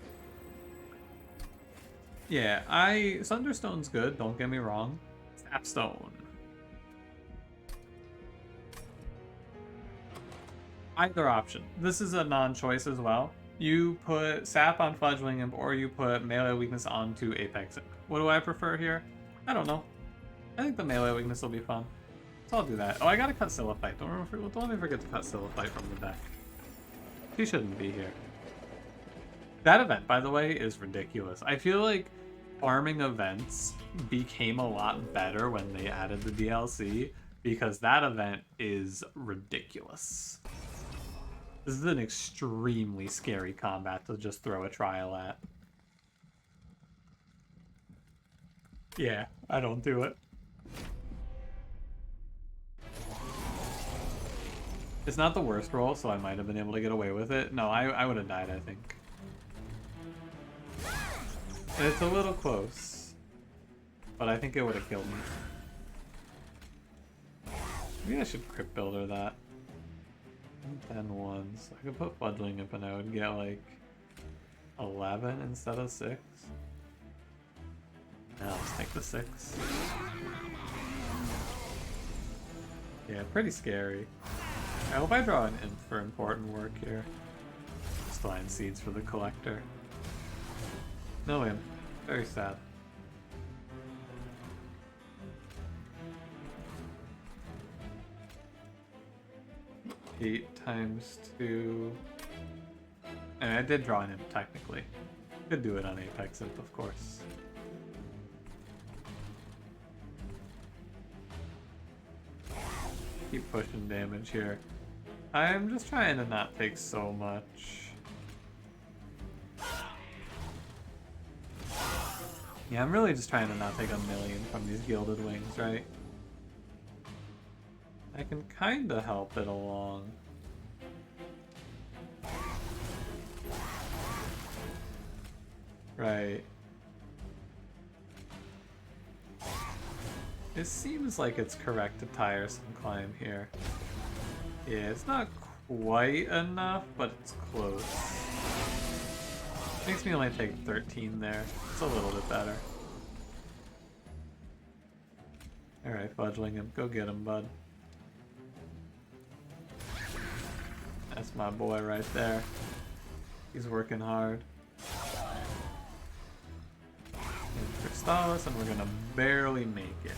Yeah, Sunderstone's good, don't get me wrong. Sapstone. Either option. This is a non-choice as well. You put Sap on Fledgling Imp, or you put melee weakness onto Apex Imp. What do I prefer here? I don't know. I think the melee weakness will be fun. So I'll do that. Oh, I gotta cut Siliphyte. Don't let me forget to cut Siliphyte from the deck. He shouldn't be here. That event, by the way, is ridiculous. I feel like farming events became a lot better when they added the DLC, because that event is ridiculous. This is an extremely scary combat to just throw a trial at. Yeah, I don't do it. It's not the worst roll, so I might have been able to get away with it. No, I would have died, I think. It's a little close, but I think it would have killed me. Maybe I should Crypt Builder that. 10 ones. I could put Fledgling Imp and I would get like 11 instead of 6. Now let's take the 6. Yeah, pretty scary. I hope I draw an Imp for important work here. Just find seeds for the collector. No Imp. Very sad. Eight times 2. And I did draw an Imp technically. Could do it on Apex Imp, of course. Keep pushing damage here. I'm just trying to not take so much. Yeah, I'm really just trying to not take a million from these Gilded Wings, right? I can kinda help it along. Right. It seems like it's correct to tire some climb here. Yeah, it's not quite enough, but it's close. Makes me only take 13 there. It's a little bit better. Alright, Fledgling Imp, go get him, bud. That's my boy right there. He's working hard. And Crystallis, and we're gonna barely make it.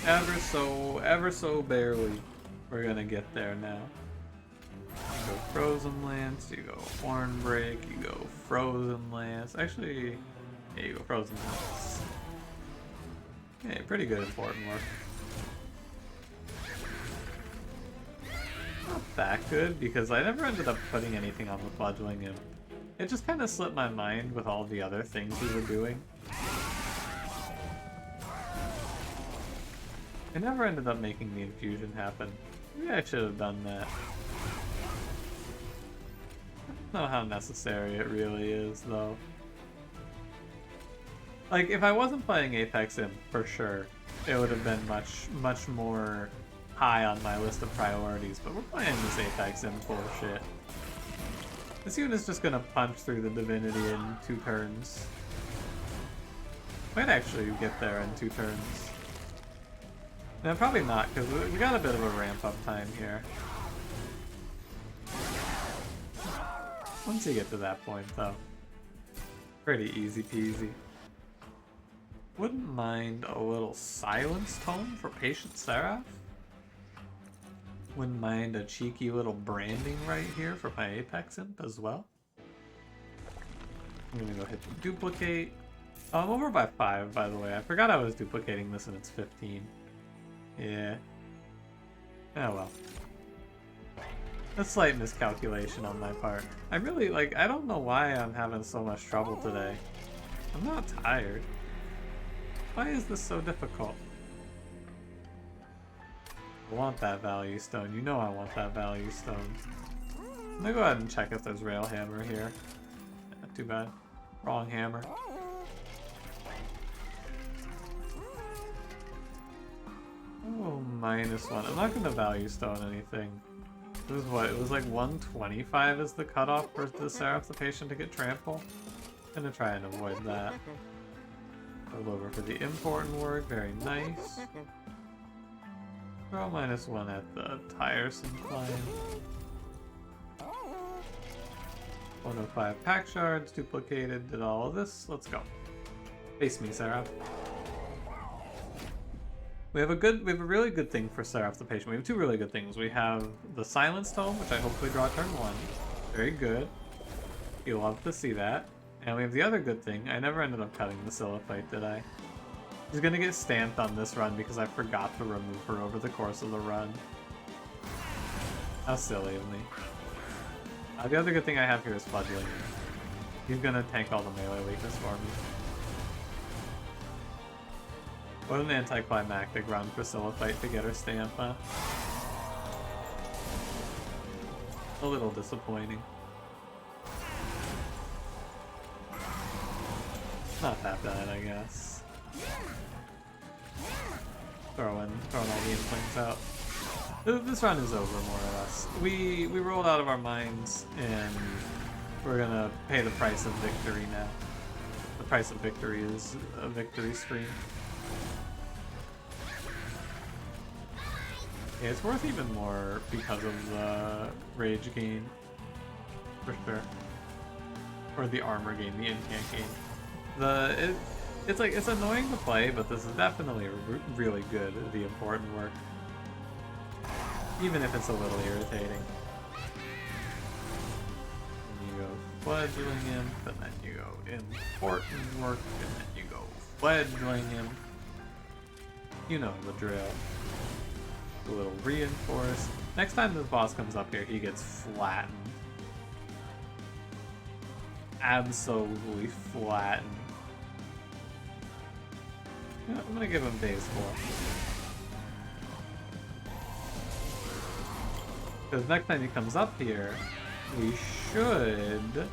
Ever so barely. We're gonna get there now. You go Frozen Lance, you go Hornbreak, you go Frozen Lance. Actually, yeah, you go Frozen Lance. Yeah, pretty good important work. Not that good, because I never ended up putting anything on the Fledgling Imp. It just kind of slipped my mind with all the other things we were doing. I never ended up making the infusion happen. Maybe I should have done that. I don't know how necessary it really is, though. Like, if I wasn't playing Apex Imp, for sure, it would have been much more high on my list of priorities, but we're playing this Apex Imp bullshit. This unit's just gonna punch through the Divinity in 2 turns. Might actually get there in 2 turns. No, probably not, because we got a bit of a ramp-up time here. Once you get to that point, though, pretty easy peasy. Wouldn't mind a little silence tone for Patient Seraph. Wouldn't mind a cheeky little branding right here for my Apex Imp as well. I'm gonna go hit the duplicate. Oh, I'm over by 5, by the way. I forgot I was duplicating this and it's 15. Yeah. Oh well. A slight miscalculation on my part. I really, like, I don't know why I'm having so much trouble today. I'm not tired. Why is this so difficult? I want that value stone. You know I want that value stone. I'm gonna go ahead and check if there's rail hammer here. Not too bad. Wrong hammer. Oh, -1. I'm not gonna value stone anything. It was what? It was like 125 is the cutoff for the Seraph the Patient to get trample. I'm gonna try and avoid that. Roll over for the important work. Very nice. Throw -1 at the tiresome climb. 105 pack shards, duplicated, did all of this. Let's go. Face me, Seraph. We have a really good thing for Seraph the Patient. We have 2 really good things. We have the Silence Tome, which I hopefully draw turn 1. Very good. You'll love to see that. And we have the other good thing. I never ended up cutting the Siliphyte, did I? She's gonna get stamped on this run because I forgot to remove her over the course of the run. How silly of me. The other good thing I have here is Fledgling. He's gonna tank all the melee weakness for me. What an anticlimactic run for Siliphyte to get her stamp, huh? A little disappointing. Not that bad, I guess. Throwing all the inklings out. This run is over, more or less. We rolled out of our minds, and we're gonna pay the price of victory now. The price of victory is a victory screen. Yeah, it's worth even more because of the rage gain, for sure. Or the armor gain, the incant gain. It's annoying to play, but this is definitely really good, the important work. Even if it's a little irritating. And you go Fledgling Imp, and then you go important work, and then you go Fledgling Imp. You know the drill. A little reinforce. Next time this boss comes up here, he gets flattened. Absolutely flattened. Yeah, I'm gonna give him phase 4. Because next time he comes up here, we should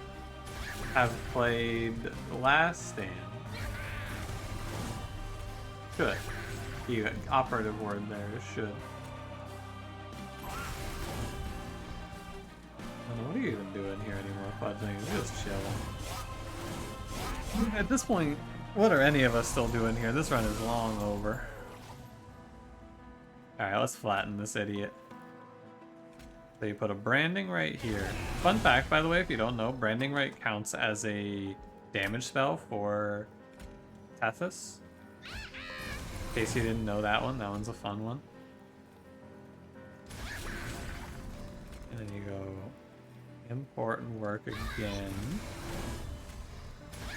have played Last Stand. Should. The operative word there is should. I don't know, what are you even doing here anymore, Fledgling? Just chilling. At this point, what are any of us still doing here? This run is long over. Alright, let's flatten this idiot. So you put a branding right here. Fun fact, by the way, if you don't know, branding right counts as a damage spell for Tethys. In case you didn't know that one's a fun one. And then you go important work again.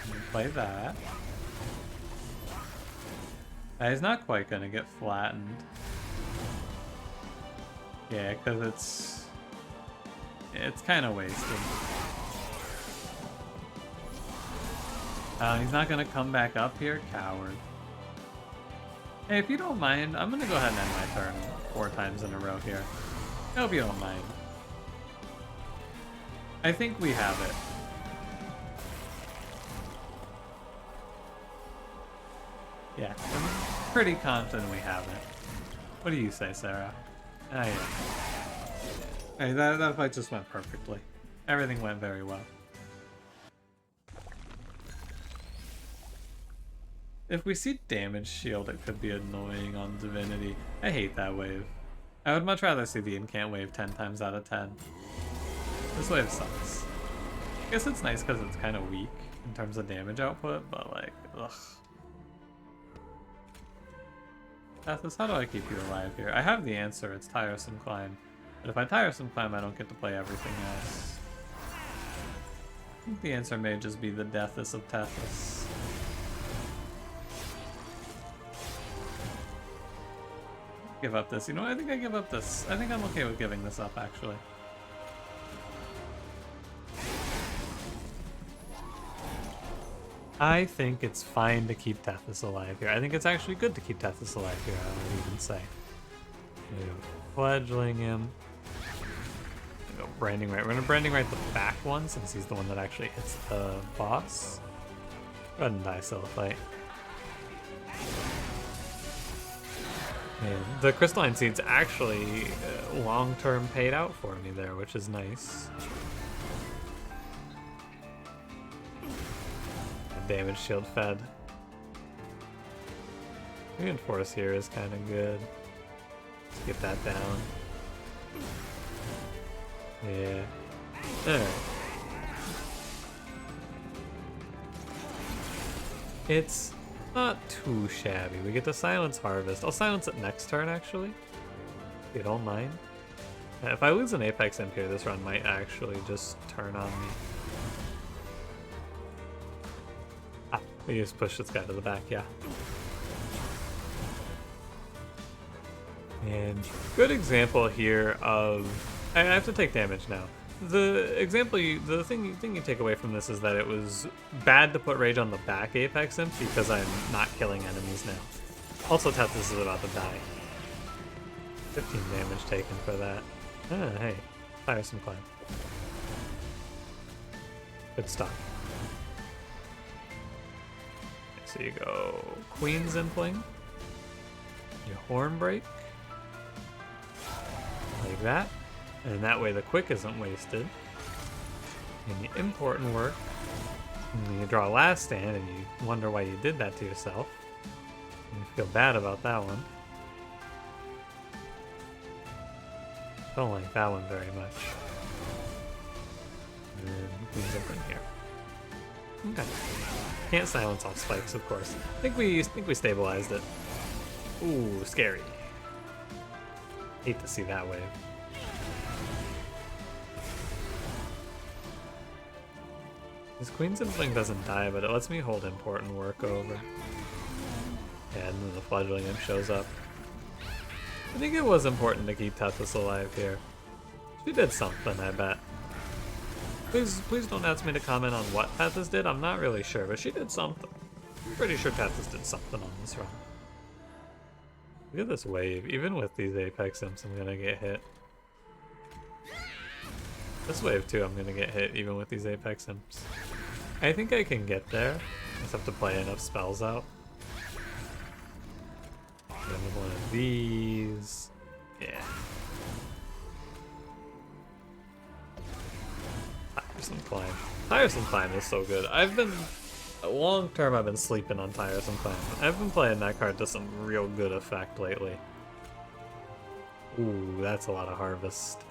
And you play that. Now, he's not quite gonna get flattened. Yeah, because it's kind of wasted. He's not gonna come back up here, coward. Hey, if you don't mind, I'm gonna go ahead and end my turn 4 times in a row here. I hope you don't mind. I think we have it. Yeah, I'm pretty confident we have it. What do you say, Sarah? Ah, yeah. Hey, that fight just went perfectly. Everything went very well. If we see damage shield, it could be annoying on Divinity. I hate that wave. I would much rather see the incant wave 10 times out of 10. This wave sucks. I guess it's nice because it's kind of weak in terms of damage output, but like, ugh. Athos, how do I keep you alive here? I have the answer, it's Tiresome Climb. But if I Tiresome Climb, I don't get to play everything else. I think the answer may just be the Deathus of Tethys. Give up this. You know what? I think I give up this. I think I'm okay with giving this up, actually. I think it's fine to keep Tethys alive here. I think it's actually good to keep Tethys alive here, I would even say. Fledgling him. Go Branding Right. We're going to Branding Right the back one, since he's the one that actually hits the boss. Go ahead and die, Silphite. Man, the Crystalline Seed's actually long-term paid out for me there, which is nice. Damage shield fed. Reinforce here is kind of good. Let's get that down. Yeah. Alright. It's not too shabby. We get to silence Harvest. I'll silence it next turn, actually. If you don't mind. If I lose an Apex Imp here, this run might actually just turn on me. Ah, we just push this guy to the back, yeah. And good example here of... I have to take damage now. The example, the thing you take away from this is that it was bad to put Rage on the back Apex Imp because I'm not killing enemies now. Also, Tethys is about to die. 15 damage taken for that. Ah, hey. Tiresome Climb. Good stuff. So you go Queen's Impling. Your Horn Break. Like that. And that way the quick isn't wasted. And you important work. And you draw Last Stand and you wonder why you did that to yourself. And you feel bad about that one. Don't like that one very much. And then Queen's Impling here. Okay. Can't silence off spikes, of course. I think we stabilized it. Ooh, scary. Hate to see that wave. This Queen's Impling doesn't die, but it lets me hold important work over. Yeah, and then the Fledgling Imp shows up. I think it was important to keep Tethys alive here. She did something, I bet. Please don't ask me to comment on what Tethys did. I'm not really sure, but she did something. I'm pretty sure Tethys did something on this run. Look at this wave. Even with these Apex Imps, I'm gonna get hit. This wave too, I'm gonna get hit even with these Apex Imps. I think I can get there. I just have to play enough spells out. Then with one of these. Yeah. Tiresome Climb. Tiresome Climb is so good. Long term I've been sleeping on Tiresome Climb. I've been playing that card to some real good effect lately. Ooh, that's a lot of Harvest.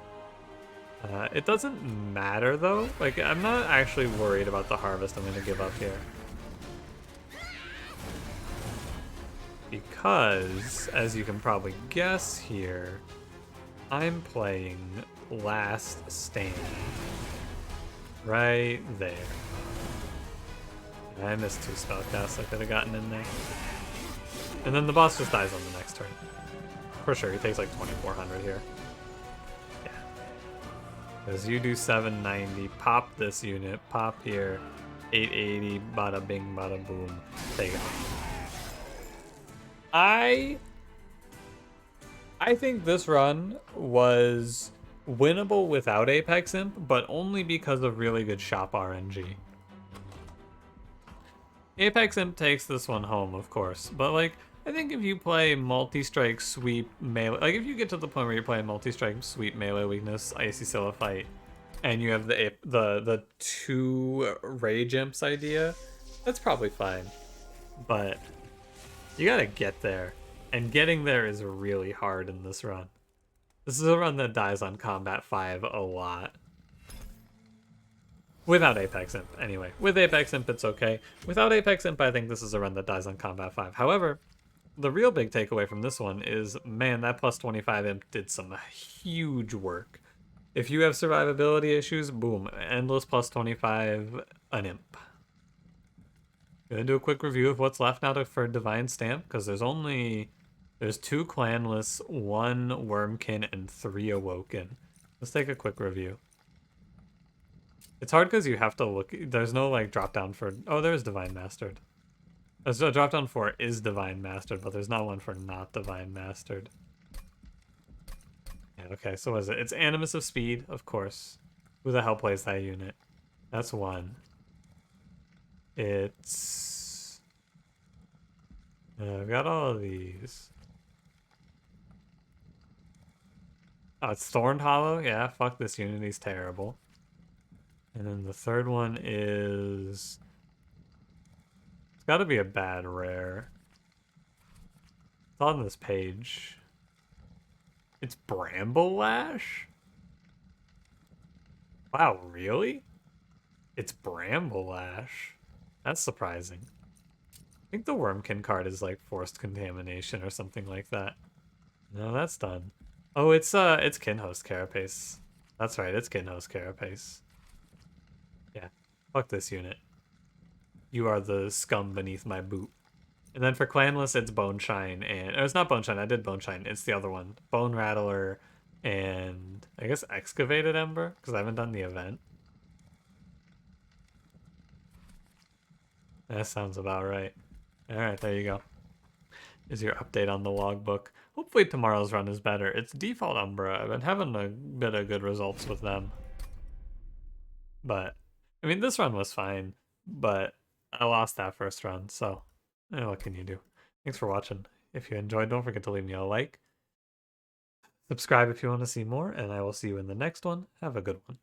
It doesn't matter though. Like, I'm not actually worried about the Harvest I'm going to give up here. Because, as you can probably guess here, I'm playing Last Stand. Right there. I missed 2 spellcasts I could have gotten in there. And then the boss just dies on the next turn. For sure, he takes like 2400 here. Because you do 790, pop this unit, pop here, 880, bada bing, bada boom, take it. I think this run was winnable without Apex Imp, but only because of really good shop RNG. Apex Imp takes this one home, of course, but like, I think if you play multi-strike sweep melee, like if you get to the point where you're playing multi-strike sweep melee weakness, Icy Silphite, and you have the 2 Rage Imps idea, that's probably fine. But You gotta get there. And getting there is really hard in this run. This is a run that dies on Combat 5 a lot. Without Apex Imp, anyway. With Apex Imp, it's okay. Without Apex Imp, I think this is a run that dies on Combat 5. However, the real big takeaway from this one is, man, that plus 25 Imp did some huge work. If you have survivability issues, boom, endless plus 25, an Imp. Gonna do a quick review of what's left now for Divine Stamp, because there's 2 Clanless, 1 Wormkin, and 3 Awoken. Let's take a quick review. It's hard because you have to look. There's no like drop down for. Oh, there's Divine Mastered. There's a drop down for is Divine Mastered, but there's not one for not Divine Mastered. Yeah, okay, so what is it? It's Animus of Speed, of course. Who the hell plays that unit? That's 1. It's. I've got all of these. Oh, it's Thorned Hollow? Yeah, fuck this unit, he's terrible. And then the third one is... It's gotta be a bad rare. It's on this page. It's Bramble Lash? Wow, really? It's Bramble Lash. That's surprising. I think the Wormkin card is like Forced Contamination or something like that. No, that's done. Oh, it's Kinhost Carapace. That's right, it's Kinhost Carapace. Yeah, fuck this unit. You are the scum beneath my boot. And then for Clanless, it's Bone Shine and... Or it's not Bone Shine, I did Bone Shine. It's the other one. Bone Rattler and... I guess Excavated Ember? Because I haven't done the event. That sounds about right. Alright, there you go. Is your update on the logbook. Hopefully tomorrow's run is better. It's default Umbra. I've been having a bit of good results with them. But, I mean, this run was fine, but I lost that first run, so what can you do? Thanks for watching. If you enjoyed, don't forget to leave me a like. Subscribe if you want to see more, and I will see you in the next one. Have a good one.